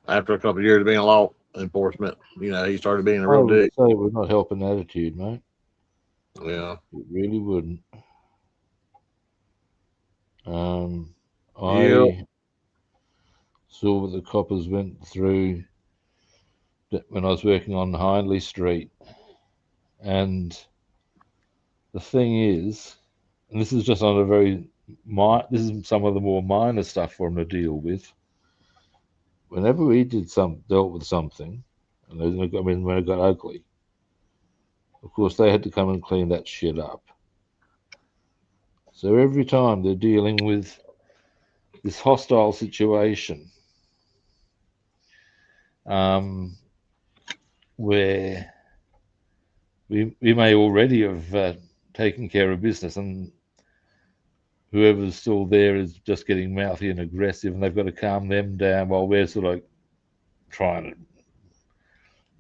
after a couple of years of being law enforcement, he started being a real dick. So it would not help an attitude, mate. Yeah, it really wouldn't. Yep. I saw what the coppers went through when I was working on Hindley Street, and the thing is, and this is just on a this is some of the more minor stuff for them to deal with. Whenever we dealt with something, and when it got ugly, of course they had to come and clean that shit up. So every time they're dealing with this hostile situation, where we may already have taken care of business, and whoever's still there is just getting mouthy and aggressive, and they've got to calm them down while we're sort of trying to.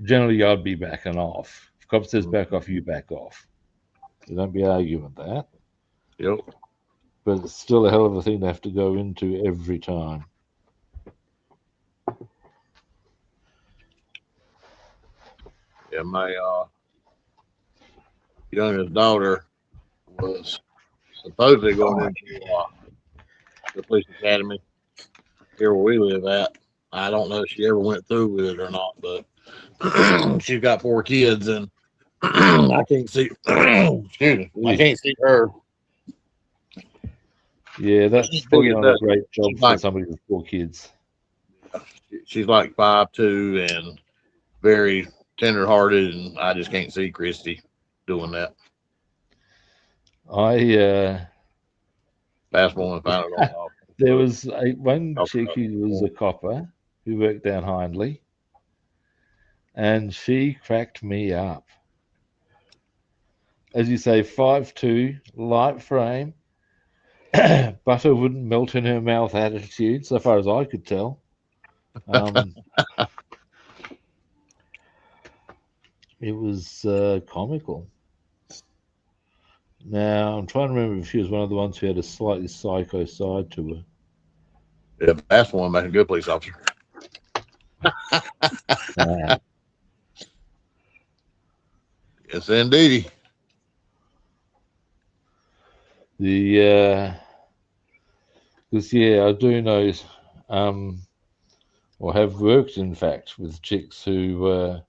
Generally, I'd be backing off. If cop says back off, you back off. You don't be arguing that. Yep. But it's still a hell of a thing to have to go into every time. Yeah, my youngest daughter was supposedly going into the police academy here where we live at. I don't know if she ever went through with it or not, but she's got 4 kids, and I can't see. Excuse me, I can't see her. Yeah, that's probably not a great job for somebody with 4 kids. She's like 5'2" and very tender-hearted, and I just can't see Christy doing that. Fast one found it on. There was one chick who was a copper who worked down Hindley, and she cracked me up. As you say, 5'2", light frame, butter wouldn't melt in her mouth attitude, so far as I could tell. It was comical. Now, I'm trying to remember if she was one of the ones who had a slightly psycho side to her. Yeah, that's one making a good police officer. Yes, indeedy. Because I do know, or have worked in fact with chicks who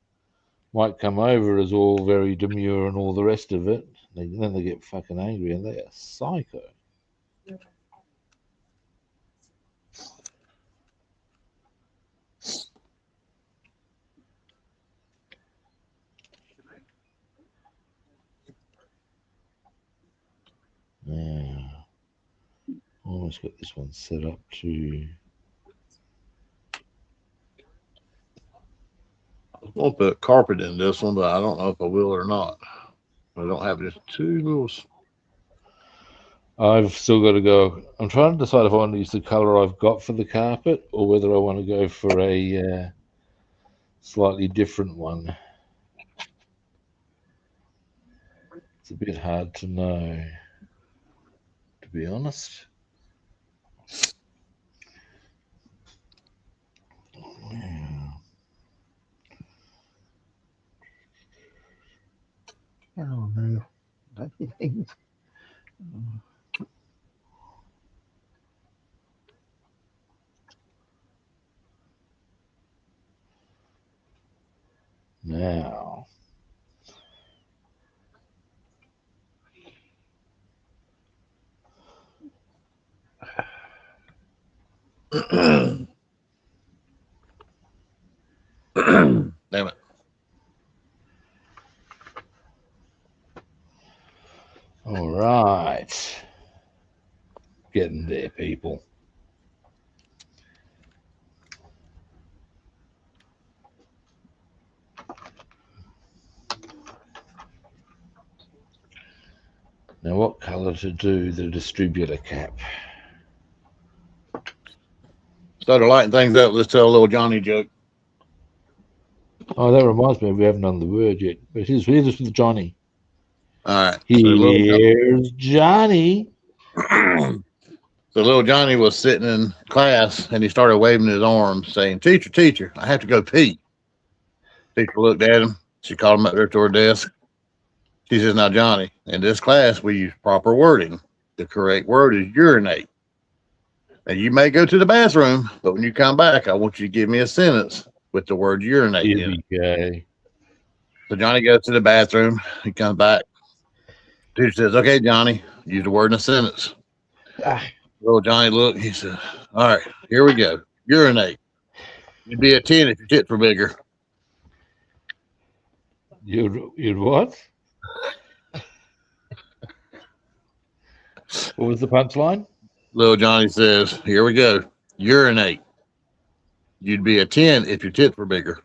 might come over as all very demure and all the rest of it. Then they get fucking angry and they are psycho. Now, almost got this one set up to. I was going to put carpet in this one, but I don't know if I will or not. I don't have just two little. I've still got to go. I'm trying to decide if I want to use the color I've got for the carpet or whether I want to go for a slightly different one. It's a bit hard to know, to be honest. Yeah. Oh no. Things. Now, Damn it. all right. Getting there, people. Now, what color to do the distributor cap? Started lighting things up. Let's tell a little Johnny joke. Oh, that reminds me, we haven't done the word yet. But here's with Johnny. All right. Here's Johnny. So little Johnny was sitting in class and he started waving his arms saying, "Teacher, teacher, I have to go pee." Teacher looked at him. She called him up there to her desk. She says, "Now, Johnny, in this class, we use proper wording. The correct word is urinate. And you may go to the bathroom, but when you come back, I want you to give me a sentence with the word urinate Here in it." we go. So Johnny goes to the bathroom. He comes back. Teacher says, "Okay, Johnny, use the word in a sentence." Ah, Little Johnny looked. He said, "All right, here we go. Urinate. You'd be a 10 if your tits were bigger." You'd what? What was the punchline? Little Johnny says, "Here we go. Urinate. You'd be a 10 if your tits were bigger."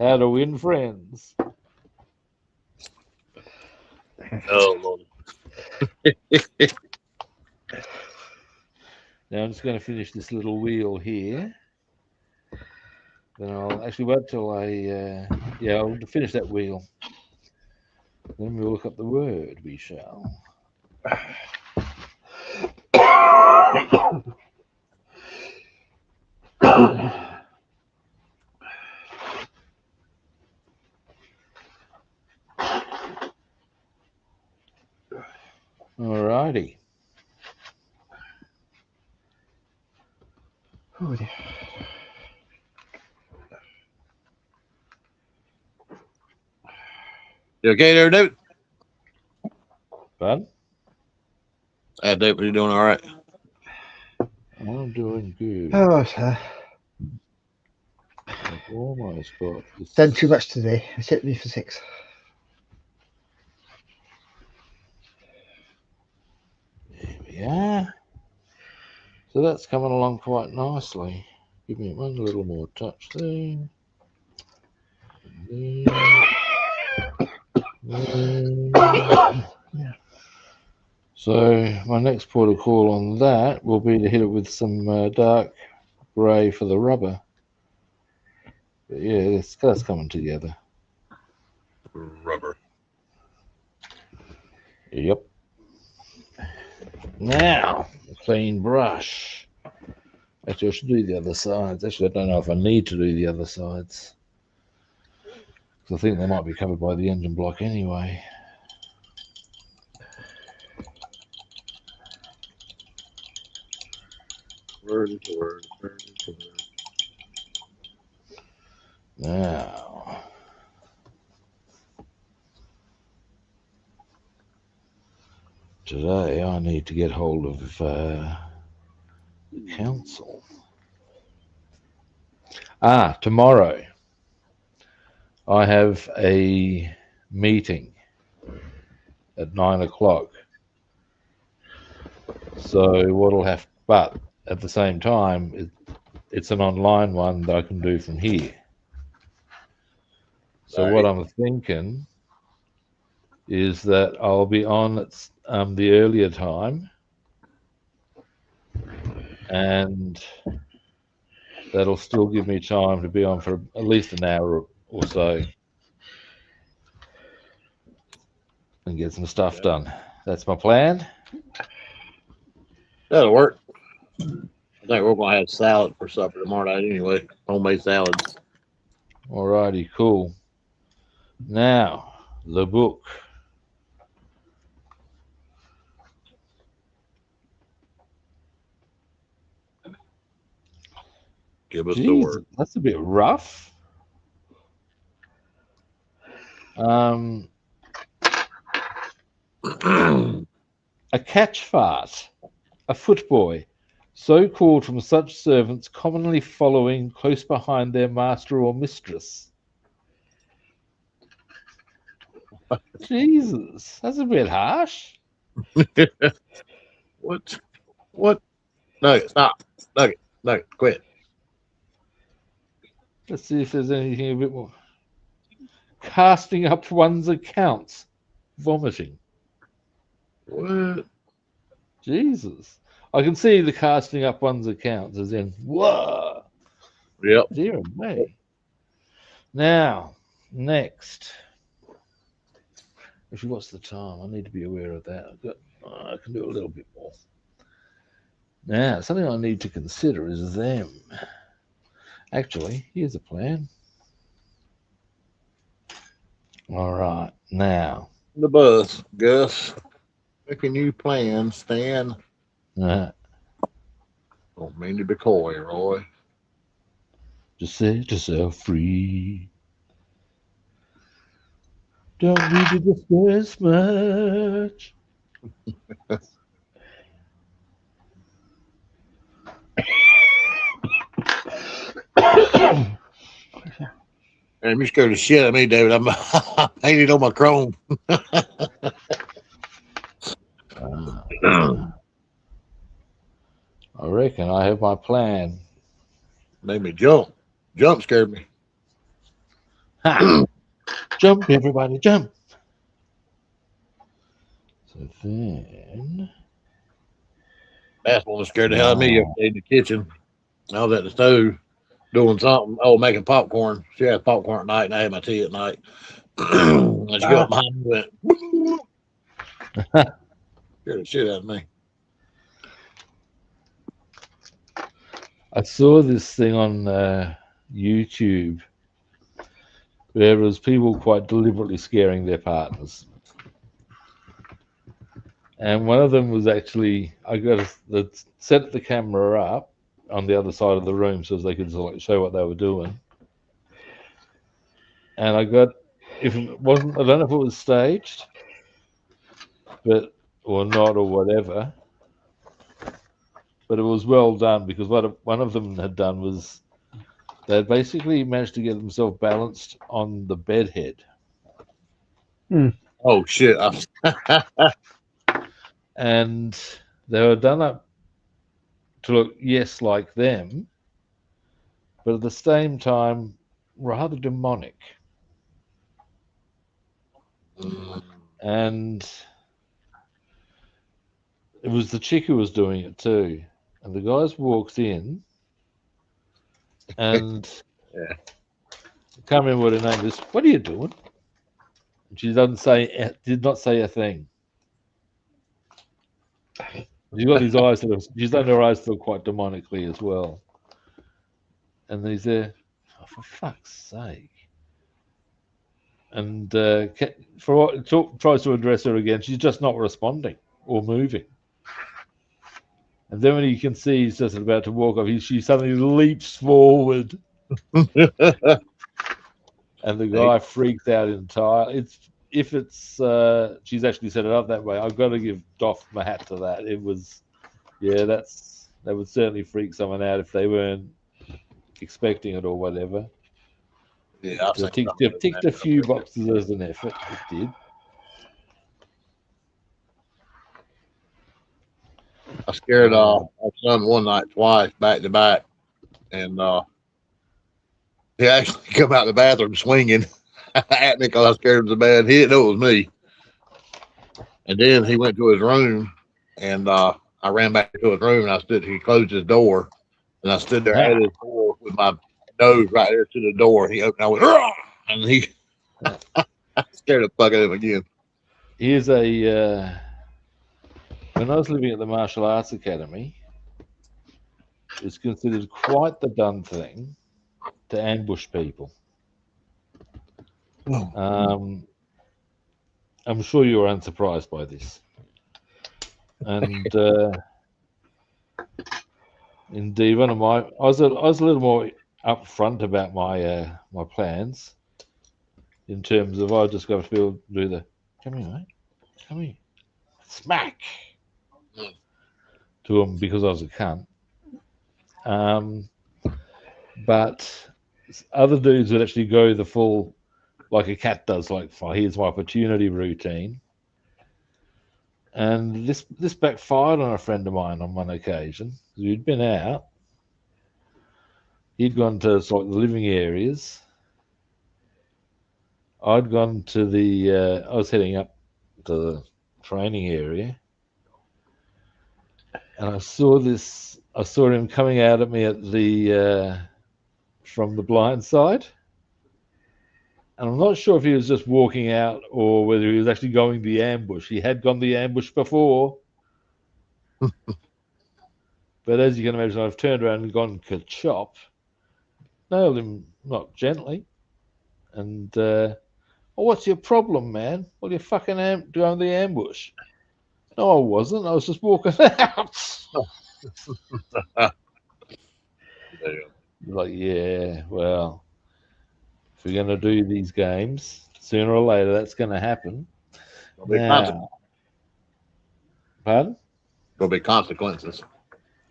How to win friends. Oh, Lord. Now I'm just going to finish this little wheel here. Then I'll actually wait till I'll finish that wheel. Then we'll look up the word. We shall. Alrighty. oh dear. You okay there, David? Bud? Hey, David, you doing all right? I'm doing good. Oh, sir. I've almost got this. Done too much today. It hit me for 6. There we are. So that's coming along quite nicely. Give me one little more touch there. Yeah. So my next port of call on that will be to hit it with some dark grey for the rubber. But yeah, that's coming together. Rubber. Yep. Now, clean brush. Actually, I should do the other sides. Actually, I don't know if I need to do the other sides. I think they might be covered by the engine block anyway. Word is word. Word is word. Now, today I need to get hold of the council. Tomorrow I have a meeting at 9 o'clock. So what'll have, but at the same time, it's an online one that I can do from here. So what I'm thinking is that I'll be on at the earlier time, and that'll still give me time to be on for at least an hour or so and get some stuff done. That's my plan. That'll work. I think we're gonna have salad for supper tomorrow night anyway. Homemade salads. Alrighty, cool. Now, the book. Give us the Jeez, word. that's a bit rough. A catch fart, a footboy, so called from such servants commonly following close behind their master or mistress. Jesus, that's a bit harsh. What? What? Nugget, stop. Nugget, quit. Let's see if there's anything a bit more. Casting up one's accounts, vomiting. What? Jesus. I can see the casting up one's accounts as in, whoa. Yep. Dear me. Now, next. Actually, what's the time? I need to be aware of that. I can do a little bit more. Now, something I need to consider is them. Actually, here's a plan. All right, now. The bus, Gus. Making you plan, Stan. Don't mean to be coy, Roy. Just set yourself free. Don't need to discuss much. And you scared the shit out of me, David. I'm painted on my chrome. I reckon I have my plan. Made me jump. Jump scared me. Ha! Jump, everybody, jump. So then. Bassman was scared the hell out of me yesterday in the kitchen. I was at the stove doing something. Oh, making popcorn. She had popcorn at night, and I had my tea at night. And she got behind me and went, scared the shit out of me. I saw this thing on YouTube where it was people quite deliberately scaring their partners. And one of them was actually, I got to set the camera up on the other side of the room so they could sort of show what they were doing. And I got, if it wasn't, I don't know if it was staged, but or not or whatever, but it was well done because what one of them had done was they basically managed to get themselves balanced on the bed head. Oh shit! And they were done up to look, yes, like them, but at the same time, rather demonic. And it was the chick who was doing it too. And the guys walked in, and Yeah. I can't remember what her name is. What are you doing? And she did not say a thing. She's got these eyes that she's done her eyes to look quite demonically as well. And he's there, oh, for fuck's sake. And tries to address her again. She's just not responding or moving. And then when he can see he's just about to walk off, she suddenly leaps forward. And the guy freaks out entirely. She's actually set it up that way. I've got to doff my hat to that. It was, that would certainly freak someone out if they weren't expecting it or whatever. Yeah, it ticked a few boxes as an effort. It did. I scared our son one night twice back to back, and he actually come out of the bathroom swinging at me because I scared him so bad. He didn't know it was me. And then he went to his room, and I ran back to his room, and he closed his door, and I stood there at his door with my nose right there to the door. He opened, I went, "Rah!" And he scared the fuck out of him again. Here's when I was living at the Martial Arts Academy, it's considered quite the done thing to ambush people. I'm sure you are unsurprised by this. And indeed, I was a little more upfront about my my plans in terms of I just got to do the come here, mate, come here, smack to him because I was a cunt. But other dudes would actually go the full, like a cat does, like, here's my opportunity routine. And this backfired on a friend of mine on one occasion. We'd been out. He'd gone to sort of the living areas. I'd gone to I was heading up to the training area. And I saw him coming out at me at from the blind side. And I'm not sure if he was just walking out or whether he was actually going the ambush. He had gone the ambush before. But as you can imagine, I've turned around and gone ka-chop. Nailed him, not gently. And, what's your problem, man? Well, you fucking doing the ambush. No, I wasn't. I was just walking out. Like, yeah, well, if we're going to do these games, sooner or later, that's going to happen. Now, pardon? There'll be consequences.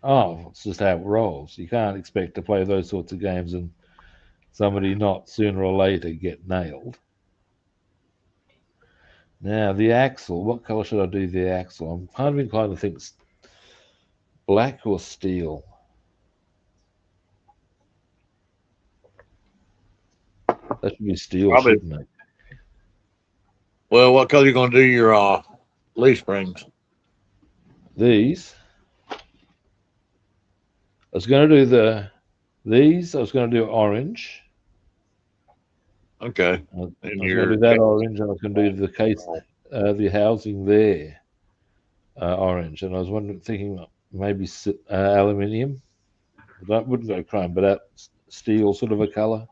Oh, it's just how it rolls. You can't expect to play those sorts of games and somebody not sooner or later get nailed. Now, the axle, what colour should I do the axle? I'm kind of inclined to think black or steel. That should be steel, Probably. Shouldn't it? Well, what color are you going to do your leaf springs? These. I was going to do these. I was going to do orange. Okay. I was going to do that orange, and I was going to do the case, the housing there, orange. And I was thinking maybe aluminium. That wouldn't go chrome, but that steel sort of a color.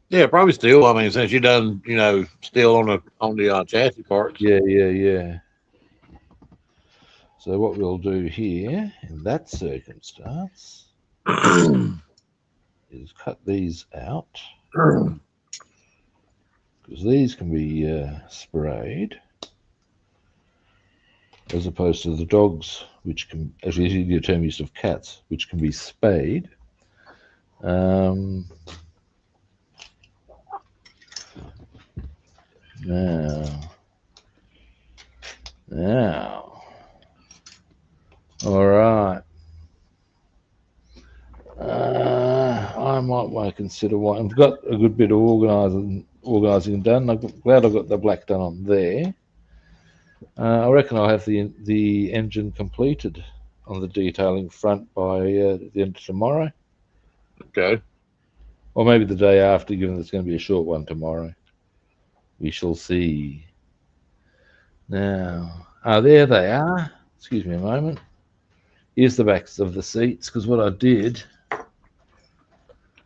Yeah, probably steel. I mean, since you done, steel on the chassis parts. Yeah. So what we'll do here in that circumstance is cut these out because these can be sprayed as opposed to the dogs, which can actually the term used of cats, which can be spayed. Now, all right. I might want to consider what I've got a good bit of organising done. I'm glad I got the black done on there. I reckon I'll have the engine completed on the detailing front by the end of tomorrow. Okay. Or maybe the day after, given it's going to be a short one tomorrow. We shall see. Now, there they are. excuse me a moment. Here's the backs of the seats, because what I did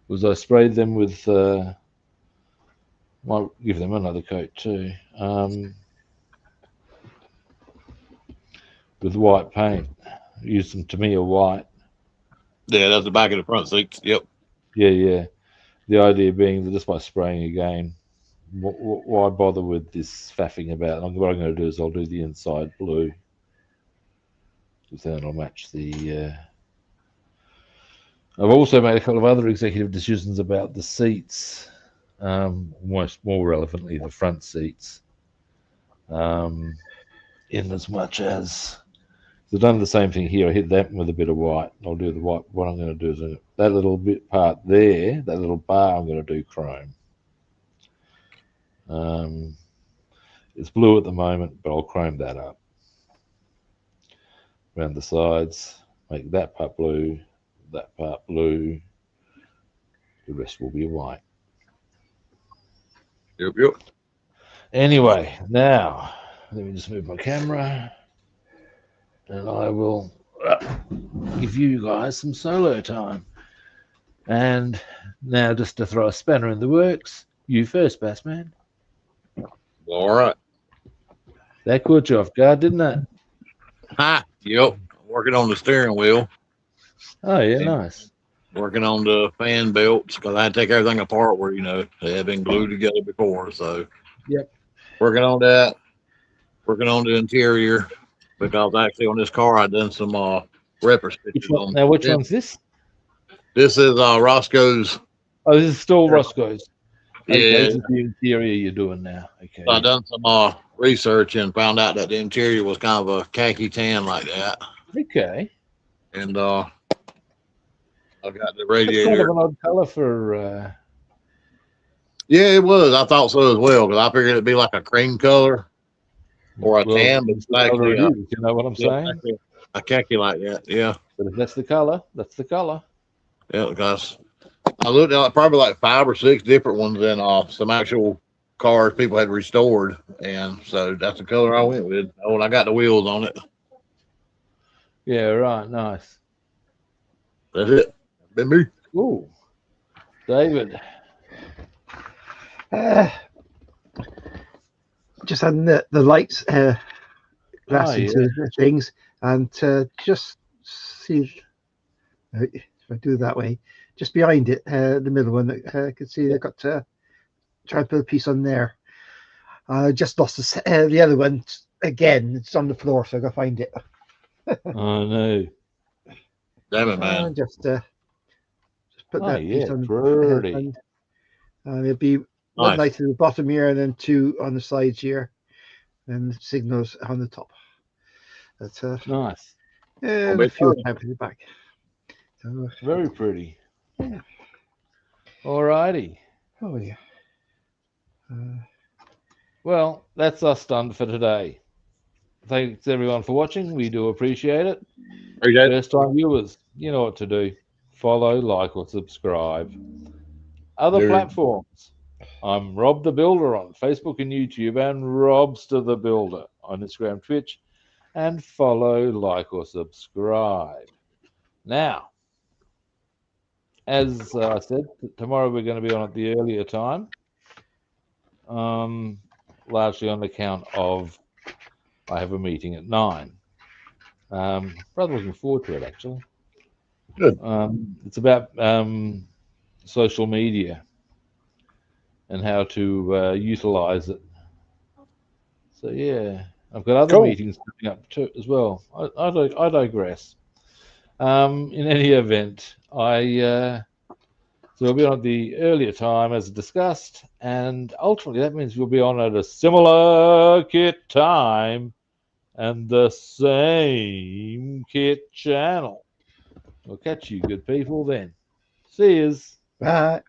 was I sprayed them with, might give them another coat too, with white paint. Used some Tamiya white. Yeah, that's the back of the front seats. Yep. Yeah. The idea being that just by spraying again, why bother with this faffing about? What I'm going to do is I'll do the inside blue, because then it'll match the. I've also made a couple of other executive decisions about the seats, more relevantly the front seats, in as much as I've done the same thing here. I hit that with a bit of white. I'll do the white. What I'm going to do is that little bit part there, that little bar, I'm going to do chrome. It's blue at the moment, but I'll chrome that up around the sides. Make that part blue, that part blue. The rest will be white. Yep. Anyway, now let me just move my camera, and I will give you guys some solo time. And now, just to throw a spanner in the works, you first, Bassman. All right. That caught you off guard, didn't it? Ha. Yep. Working on the steering wheel. Oh yeah, nice. Working on the fan belts because I had to take everything apart where they had been glued together before. So. Yep. Working on that. Working on the interior because actually on this car I done some repper stitches on. Now, which one's this? This is Roscoe's. Oh, this is still Roscoe's. Okay, Yeah. this is the interior you're doing now. Okay. So I done some research and found out that the interior was kind of a khaki tan like that. Okay. And I got the That's radiator. kind of an odd color for. Yeah, it was. I thought so as well because I figured it'd be like a cream color or a tan, but it's actually you know what I'm saying? A khaki like that. Yeah. But if that's the color, that's the color. Yeah, because I looked at probably like 5 or 6 different ones and some actual cars people had restored, and so that's the color I went with. Oh, and I got the wheels on it. Yeah, right. Nice. That's it. Been me. Ooh, David. Just adding the lights glass into yeah. things, and just see if I do it that way. Just behind it, the middle one, I can see they've got try to put a piece on there. I just lost the other one again. It's on the floor, so I gotta find it. Oh no. Damn it, man. Just put that piece on. Pretty. And it'll be one light to the bottom here, and then 2 on the sides here, and signals on the top. That's nice. And a few tabs in the back. So, very pretty. Yeah. Alrighty. Oh yeah. Well, that's us done for today. Thanks everyone for watching. We do appreciate it. First time viewers, you know what to do. Follow, like, or subscribe. Other platforms. I'm Rob the Builder on Facebook and YouTube, and Robster the Builder on Instagram, Twitch, and follow, like, or subscribe. Now, as I said, tomorrow we're going to be on at the earlier time, largely on account of I have a meeting at 9. Rather looking forward to it, actually. Good. It's about social media and how to utilize it. So yeah, I've got other meetings coming up too as well. I digress. In any event, so we'll be on at the earlier time as discussed, and ultimately that means we'll be on at a similar kit time and the same kit channel. We'll catch you good people then. See yous. bye.